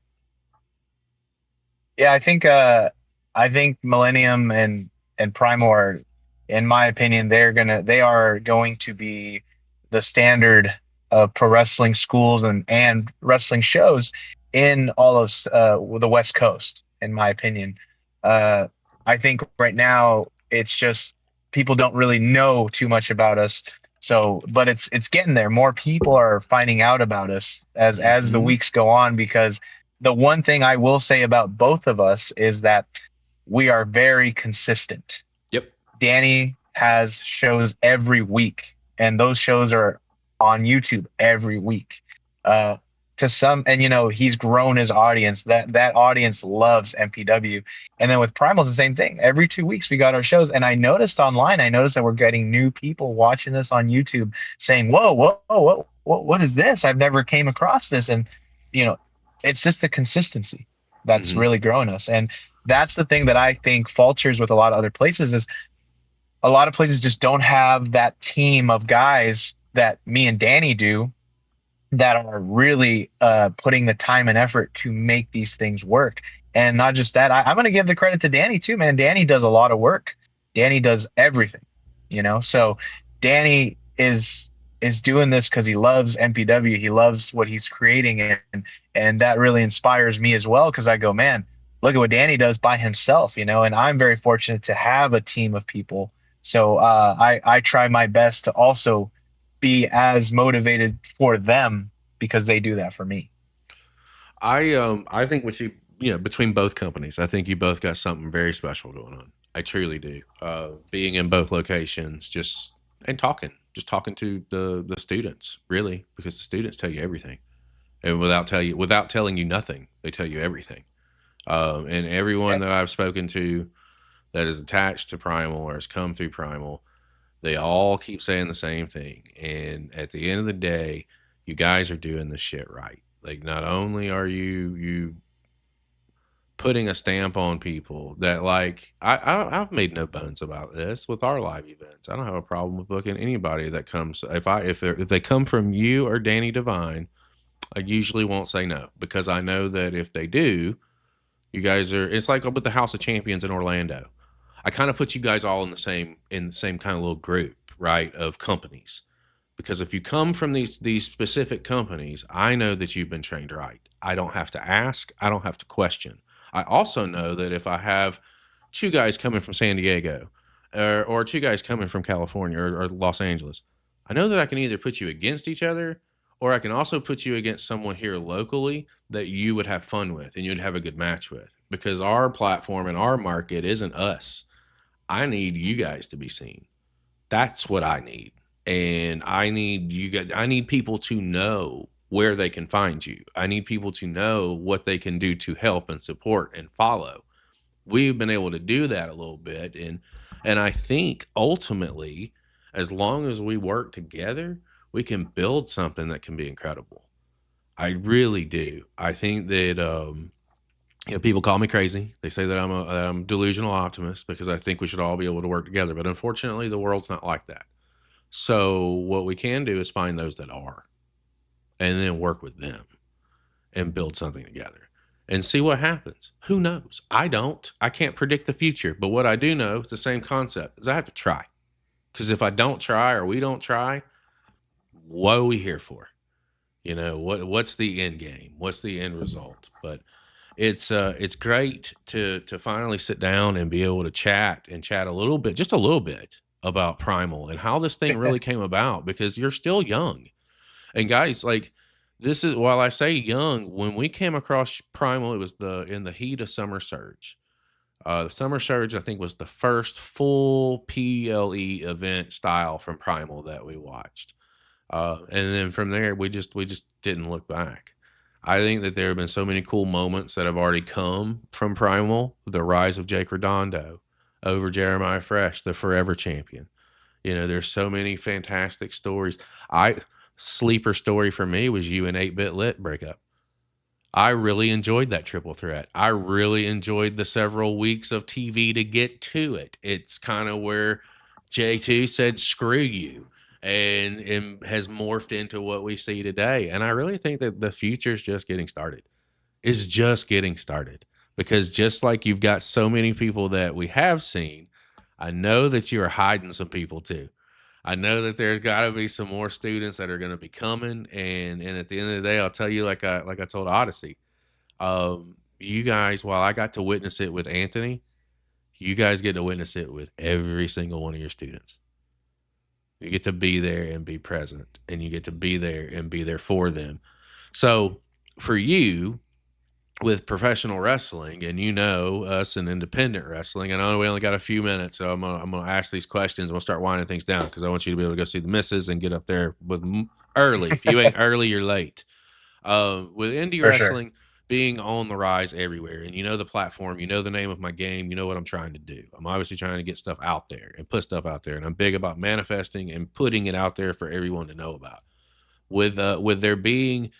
Yeah, I think Millennium and Primal are, in my opinion, they are going to be the standard of pro wrestling schools and wrestling shows in all of the West Coast, in my opinion. Uh, I think right now it's just people don't really know too much about us. So, but it's getting there. More people are finding out about us as the Mm-hmm. weeks go on, because the one thing I will say about both of us is that we are very consistent. Yep. Danny has shows every week, and those shows are on YouTube every week. Uh, to some, and he's grown his audience. That audience loves MPW. And then with Primal's the same thing. Every 2 weeks we got our shows, and I noticed that we're getting new people watching this on YouTube saying, "Whoa, whoa, whoa, what is this? I've never came across this." And you know, it's just the consistency that's Mm-hmm. really growing us. And that's the thing that I think falters with a lot of other places, is a lot of places just don't have that team of guys that me and Danny do, that are really putting the time and effort to make these things work. And not just that, I'm going to give the credit to Danny too, man. Danny does a lot of work. Danny does everything, So Danny is doing this because he loves MPW. He loves what he's creating, and that really inspires me as well, because I go, man, look at what Danny does by himself, And I'm very fortunate to have a team of people. So I try my best to also be as motivated for them, because they do that for me. I think what between both companies, I think you both got something very special going on. I truly do. Being in both locations, just talking to the students, really, because the students tell you everything, and without telling you nothing, they tell you everything. And everyone Yeah. that I've spoken to that is attached to Primal or has come through Primal, they all keep saying the same thing. And at the end of the day, you guys are doing this shit right. Like, not only are you putting a stamp on people that like I've made no bones about this with our live events. I don't have a problem with booking anybody that comes. If they come from you or Danny Devine, I usually won't say no because I know that if they do, you guys are. It's like with the House of Champions in Orlando. I kind of put you guys all in the same kind of little group, right, of companies. Because if you come from these specific companies, I know that you've been trained right. I don't have to ask. I don't have to question. I also know that if I have two guys coming from San Diego or two guys coming from California or Los Angeles, I know that I can either put you against each other or I can also put you against someone here locally that you would have fun with and you'd have a good match with because our platform and our market isn't us. I need you guys to be seen. That's what I need. And I need you guys, I need people to know where they can find you. I need people to know what they can do to help and support and follow. We've been able to do that a little bit and I think ultimately as long as we work together, we can build something that can be incredible. I really do. I think that people call me crazy. They say that I'm a delusional optimist because I think we should all be able to work together. But unfortunately, the world's not like that. So what we can do is find those that are, and then work with them and build something together and see what happens. Who knows? I don't. I can't predict the future. But what I do know is the same concept is I have to try. Because if I don't try or we don't try, what are we here for? What's the end game? What's the end result? But it's great to finally sit down and be able to chat a little bit, just a little bit about Primal and how this thing really came about because you're still young. And guys, like this is while I say young, when we came across Primal, it was in the heat of Summer Surge. The Summer Surge, I think, was the first full PLE event style from Primal that we watched. And then from there, we just didn't look back. I think that there have been so many cool moments that have already come from Primal. The rise of Jake Redondo over Jeremiah Fresh, the forever champion. There's so many fantastic stories. Sleeper story for me was you and 8-Bit Lit breakup. I really enjoyed that triple threat. I really enjoyed the several weeks of TV to get to it. It's kind of where J2 said, screw you, and has morphed into what we see today. And I really think that the future is just getting started. It's just getting started because just like you've got so many people that we have seen, I know that you are hiding some people too. I know that there's got to be some more students that are going to be coming, and at the end of the day, I'll tell you like I told Odyssey, you guys, while I got to witness it with Anthony, you guys get to witness it with every single one of your students. You get to be there and be present, and you get to be there and be there for them. So for you, with professional wrestling, and us in independent wrestling, and I know we only got a few minutes, so I'm gonna ask these questions and we'll start winding things down because I want you to be able to go see the misses and get up there with early. If you ain't early, you're late. With indie For wrestling sure. being on the rise everywhere, and the platform, the name of my game, you know what I'm trying to do. I'm obviously trying to get stuff out there and put stuff out there, and I'm big about manifesting and putting it out there for everyone to know about. With there being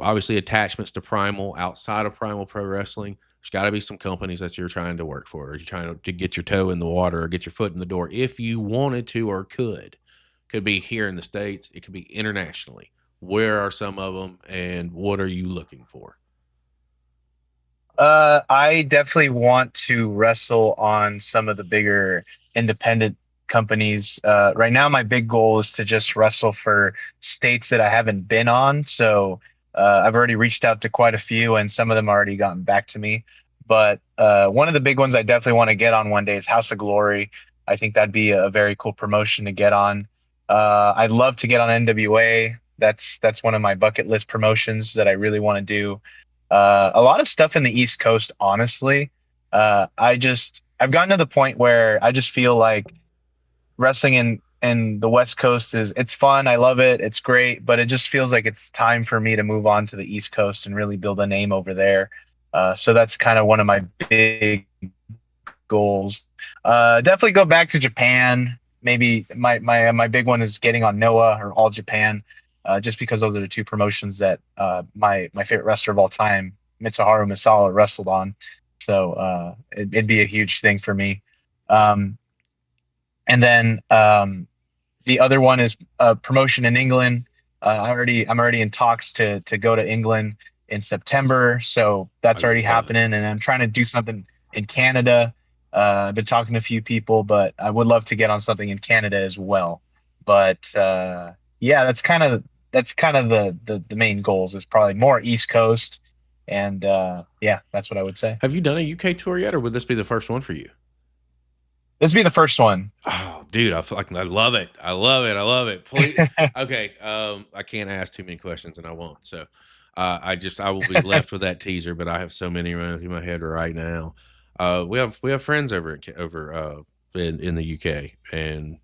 obviously attachments to Primal outside of Primal Pro Wrestling, there's got to be some companies that you're trying to work for, or you're trying to get your toe in the water or get your foot in the door if you wanted to or could be here in the States. It could be internationally. Where are some of them and what are you looking for? I definitely want to wrestle on some of the bigger independent companies. Right now, my big goal is to just wrestle for states that I haven't been on. So I've already reached out to quite a few, and some of them already gotten back to me. But one of the big ones I definitely want to get on one day is House of Glory. I think that'd be a very cool promotion to get on. I'd love to get on NWA. That's one of my bucket list promotions that I really want to do. A lot of stuff in the East Coast, honestly. I've gotten to the point where I just feel like wrestling in the West Coast it's fun. I love it. It's great, but it just feels like it's time for me to move on to the East Coast and really build a name over there. So that's kind of one of my big goals. Definitely go back to Japan. Maybe my big one is getting on Noah or All Japan, just because those are the two promotions that my favorite wrestler of all time Mitsuharu Masala wrestled on. So it'd be a huge thing for me. Um, and then the other one is promotion in England. I'm already in talks to go to England in September, so I that's already love it. happening. And I'm trying to do something in Canada. I've been talking to a few people, but I would love to get on something in Canada as well. But yeah, that's kind of the main goals. Is probably more East Coast, and yeah, that's what I would say. Have you done a UK tour yet, or would this be the first one for you? This would be the first one. Oh, dude, I feel like I love it. I love it. I love it. Please. Okay. I can't ask too many questions and I won't. So I will be left with that teaser, but I have so many running through my head right now. We have friends over in the UK, and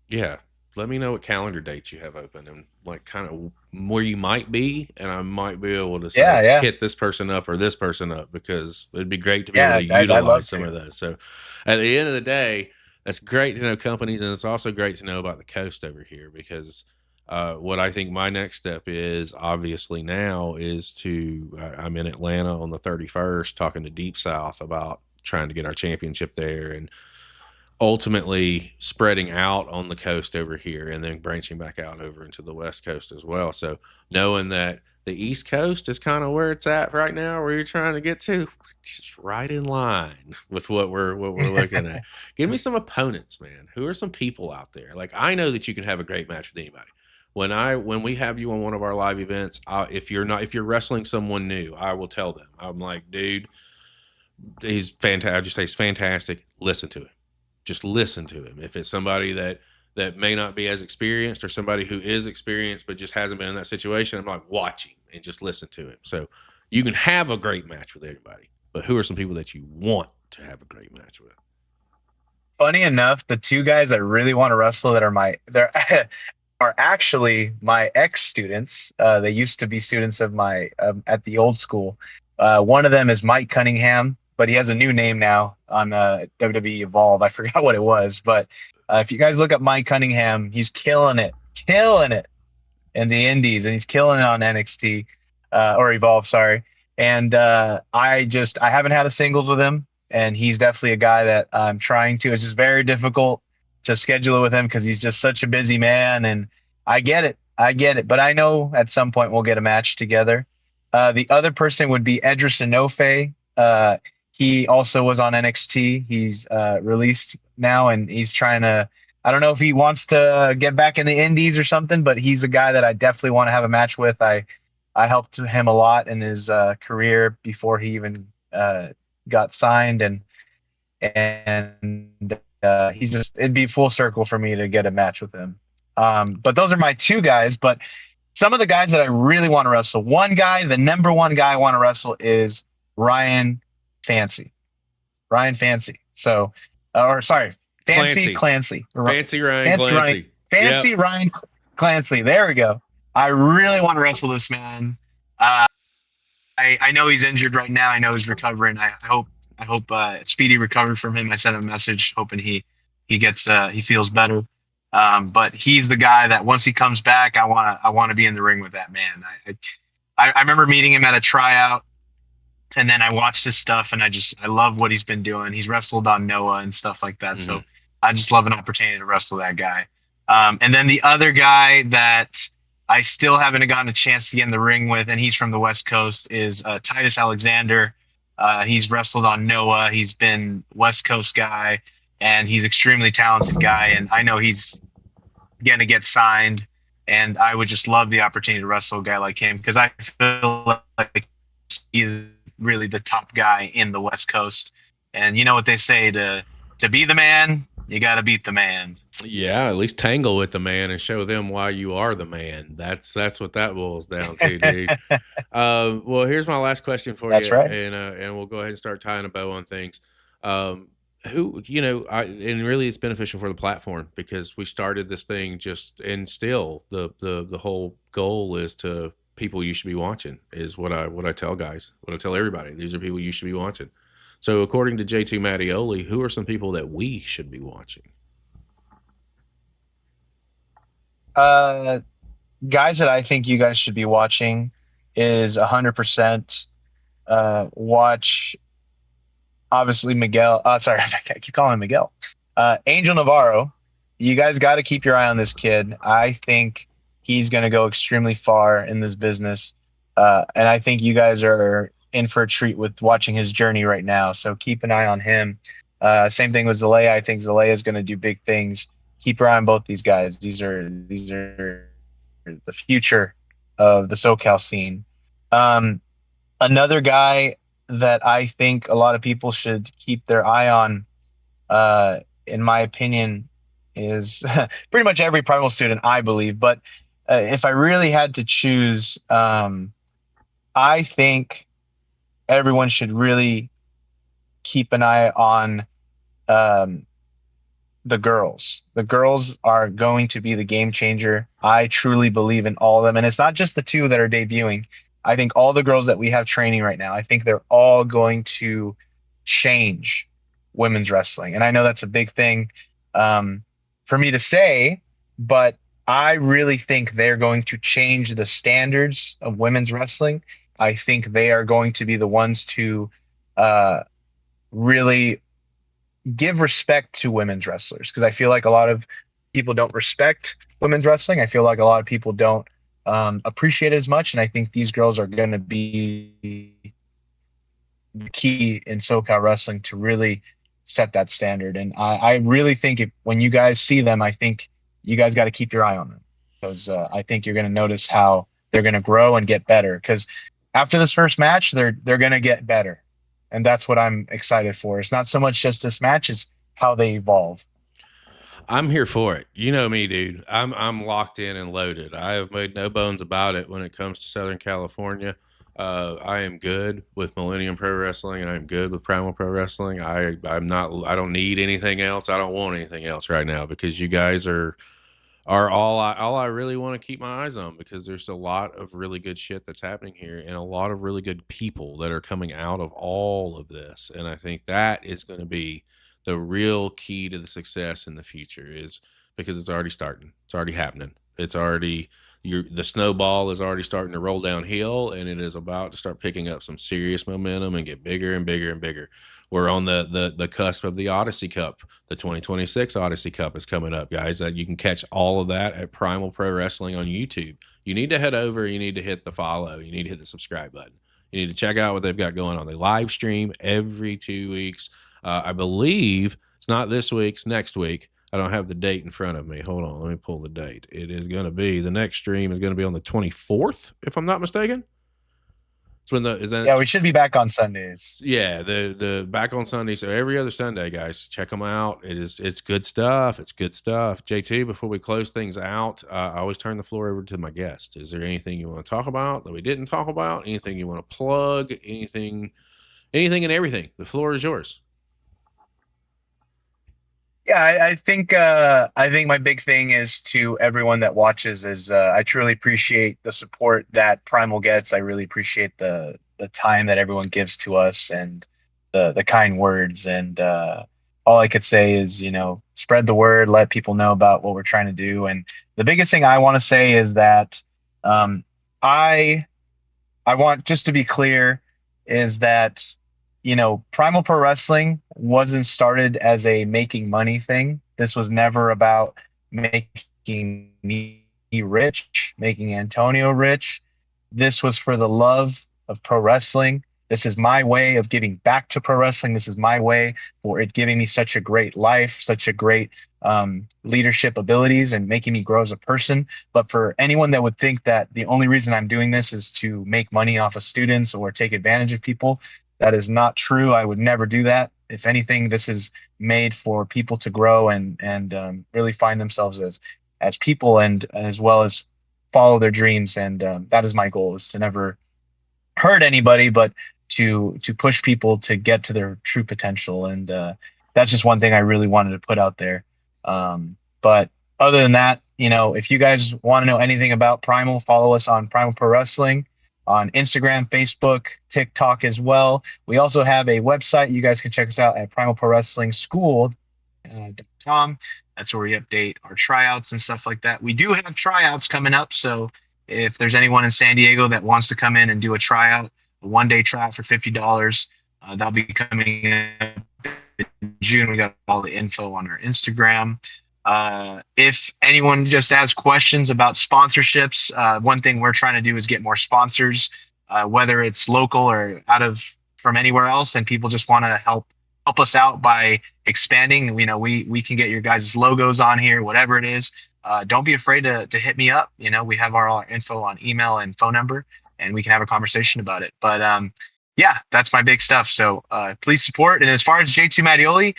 yeah, let me know what calendar dates you have open and like kind of where you might be, and I might be able to say Yeah, yeah, hit this person up or this person up, because it'd be great to be able yeah. to I'd love utilize some to. of those. So at the end of the day, that's great to know companies, and it's also great to know about the coast over here, because what I think my next step is obviously now is I'm in Atlanta on the 31st talking to Deep South about trying to get our championship there, and ultimately spreading out on the coast over here and then branching back out over into the west coast as well. So knowing that the east coast is kind of where it's at right now, where you're trying to get to, just right in line with what we're looking at. Give me some opponents, man. Who are some people out there? Like, I know that you can have a great match with anybody. When we have you on one of our live events, if you're wrestling someone new, I will tell them. I'm like, dude, he's fantastic. I just say he's fantastic. Listen to him, just listen to him. If it's somebody that may not be as experienced, or somebody who is experienced but just hasn't been in that situation, I'm like, watch him and just listen to him. So you can have a great match with anybody, but who are some people that you want to have a great match with? Funny enough, the two guys I really want to wrestle that they're are actually my ex students. They used to be students of my at the old school. One of them is Mike Cunningham, but he has a new name now on WWE Evolve. I forgot what it was, but if you guys look up Mike Cunningham, he's killing it in the Indies, and he's killing it on NXT or Evolve. Sorry, and I haven't had a singles with him, and he's definitely a guy that I'm trying to. It's just very difficult to schedule it with him because he's just such a busy man, and I get it, but I know at some point we'll get a match together. The other person would be Edris Enofe. He also was on NXT. He's released now, and he's trying to. I don't know if he wants to get back in the indies or something, but he's a guy that I definitely want to have a match with. I helped him a lot in his career before he even got signed, and he's just it'd be full circle for me to get a match with him. But those are my two guys. But some of the guys that I really want to wrestle. One guy, the number one guy I want to wrestle is Ryan Fancy. Ryan Fancy. So, or sorry, Fancy Clancy. Clancy. Fancy Ryan Fancy Ryan. Clancy. Fancy Yep. Ryan Clancy. There we go. I really want to wrestle this man. Uh, I know he's injured right now. I know he's recovering. I hope speedy recovery from him. I sent him a message hoping he gets he feels better. But he's the guy that once he comes back, I want to be in the ring with that man. I remember meeting him at a tryout, and then I watched his stuff, and I love what he's been doing. He's wrestled on Noah and stuff like that. Mm-hmm. So I just love an opportunity to wrestle that guy. And then the other guy that I still haven't gotten a chance to get in the ring with, and he's from the West Coast, is Titus Alexander. He's wrestled on Noah. He's been West Coast guy, and he's extremely talented guy. And I know he's going to get signed, and I would just love the opportunity to wrestle a guy like him because I feel like he is really the top guy in the West Coast. And you know what they say, to be the man, you got to beat the man. Yeah, at least tangle with the man and show them why you are the man. That's what that boils down to, dude. Well, here's my last question for That's you, right. and we'll go ahead and start tying a bow on things. Who and really it's beneficial for the platform because we started this thing and still the whole goal is to people you should be watching is what I tell guys, what I tell everybody. These are people you should be watching. So according to J2 Mattioli, who are some people that we should be watching? Guys that I think you guys should be watching is 100%. watch obviously Miguel. Sorry, I keep calling him Miguel. Angel Navarro. You guys got to keep your eye on this kid. I think he's going to go extremely far in this business, and I think you guys are in for a treat with watching his journey right now. So keep an eye on him. Same thing with Zalea. I think Zalea is going to do big things. Keep your eye on both these guys. These are the future of the SoCal scene. Um, Another guy that I think a lot of people should keep their eye on, in my opinion, is pretty much every Primal student, I believe. But if I really had to choose, I think everyone should really keep an eye on um, the girls. The girls are going to be the game changer. I truly believe in all of them. And it's not just the two that are debuting. I think all the girls that we have training right now, I think they're all going to change women's wrestling. And I know that's a big thing for me to say, but I really think they're going to change the standards of women's wrestling. I think they are going to be the ones to uh, really give respect to women's wrestlers, because I feel like a lot of people don't respect women's wrestling. I feel like a lot of people don't appreciate it as much, and I think these girls are going to be the key in SoCal wrestling to really set that standard. And I really think when you guys see them, I think you guys got to keep your eye on them, because I think you're going to notice how they're going to grow and get better. Because after this first match, they're going to get better, and that's what I'm excited for. It's not so much just this match; it's how they evolve. I'm here for it. You know me, dude. I'm locked in and loaded. I have made no bones about it when it comes to Southern California. I am good with Millennium Pro Wrestling, and I'm good with Primal Pro Wrestling. I'm not. I don't need anything else. I don't want anything else right now, because you guys are all I really want to keep my eyes on, because there's a lot of really good shit that's happening here, and a lot of really good people that are coming out of all of this. And I think that is going to be the real key to the success in the future, is because it's already starting. It's already happening. It's already the snowball is already starting to roll downhill, and it is about to start picking up some serious momentum and get bigger and bigger and bigger. We're on the cusp of the Odyssey Cup. The 2026 Odyssey Cup is coming up, guys. You can catch all of that at Primal Pro Wrestling on YouTube. You need to head over. You need to hit the follow. You need to hit the subscribe button. You need to check out what they've got going on. They live stream every 2 weeks. I believe it's not this week, it's next week. I don't have the date in front of me. Hold on, let me pull the date. It is going to be, the next stream is going to be on the 24th, if I'm not mistaken. It's when Yeah, we should be back on Sundays. Yeah, the back on Sunday. So every other Sunday, guys, check them out. It's good stuff. It's good stuff. J2, before we close things out, I always turn the floor over to my guest. Is there anything you want to talk about that we didn't talk about? Anything you want to plug? Anything and everything? The floor is yours. Yeah, I think my big thing is to everyone that watches is I truly appreciate the support that Primal gets. I really appreciate the time that everyone gives to us, and the kind words. And all I could say is, spread the word, let people know about what we're trying to do. And the biggest thing I want to say is that um, I I want just to be clear is that Primal Pro Wrestling wasn't started as a making money thing. This was never about making me rich, making Antonio rich. This was for the love of pro wrestling. This is my way of giving back to pro wrestling. This is my way for it giving me such a great life, such a great leadership abilities, and making me grow as a person. But for anyone that would think that the only reason I'm doing this is to make money off of students or take advantage of people, that is not true. I would never do that. If anything, this is made for people to grow and really find themselves as people, and as well as follow their dreams. And that is my goal: is to never hurt anybody, but to push people to get to their true potential. And that's just one thing I really wanted to put out there. But other than that, if you guys want to know anything about Primal, follow us on Primal Pro Wrestling on Instagram, Facebook, TikTok as well. We also have a website. You guys can check us out at primalprowrestlingschool.com. That's where we update our tryouts and stuff like that. We do have tryouts coming up, so if there's anyone in San Diego that wants to come in and do a tryout, a 1-day trial for $50. That'll be coming in June. We got all the info on our Instagram. If anyone just has questions about sponsorships, one thing we're trying to do is get more sponsors, whether it's local or out of from anywhere else, and people just want to help us out by expanding. You know, we can get your guys' logos on here, whatever it is. Don't be afraid to hit me up. You know, we have our info on email and phone number, and we can have a conversation about it. But yeah, that's my big stuff. So please support. And as far as J2 Mattioli,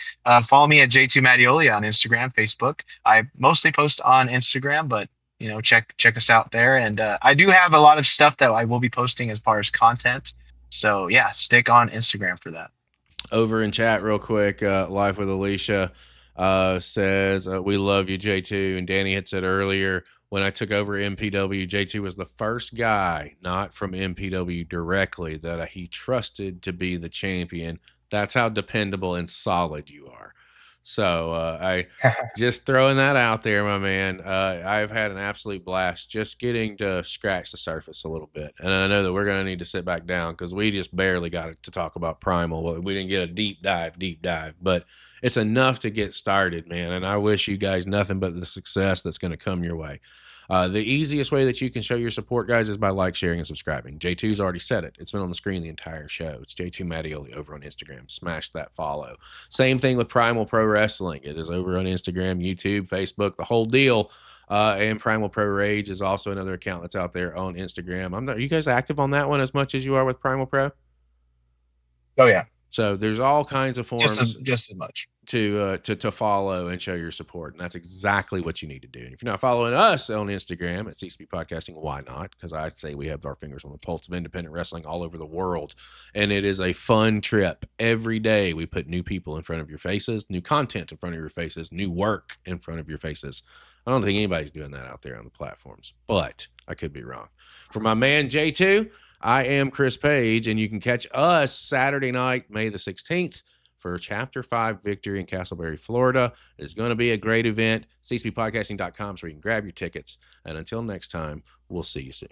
follow me at J2 Mattioli on Instagram, Facebook. I mostly post on Instagram, but you know, check us out there. And I do have a lot of stuff that I will be posting as far as content. So yeah, stick on Instagram for that. Over in chat real quick, Life with Alicia says, we love you, J2. And Danny had said earlier, when I took over MPW, J2 was the first guy, not from MPW directly, that he trusted to be the champion. That's how dependable and solid you are. So I just throwing that out there, my man. I've had an absolute blast just getting to scratch the surface a little bit. And I know that we're going to need to sit back down because we just barely got to talk about Primal. We didn't get a deep dive, but it's enough to get started, man. And I wish you guys nothing but the success that's going to come your way. The easiest way that you can show your support, guys, is by like, sharing, and subscribing. J2's already said it. It's been on the screen the entire show. It's J2 Mattioli over on Instagram. Smash that follow. Same thing with Primal Pro Wrestling. It is over on Instagram, YouTube, Facebook, the whole deal. And Primal Pro Rage is also another account that's out there on Instagram. Are you guys active on that one as much as you are with Primal Pro? Oh yeah. So there's all kinds of forms just as much to follow and show your support. And that's exactly what you need to do. And if you're not following us on Instagram at CCP Podcasting, why not? Because I'd say we have our fingers on the pulse of independent wrestling all over the world. And it is a fun trip. Every day we put new people in front of your faces, new content in front of your faces, new work in front of your faces. I don't think anybody's doing that out there on the platforms, but I could be wrong. For my man J2, I am Chris Page, and you can catch us Saturday night, May the 16th, for Chapter 5 Victory in Castleberry, Florida. It's going to be a great event. CCPpodcasting.com is where you can grab your tickets. And until next time, we'll see you soon.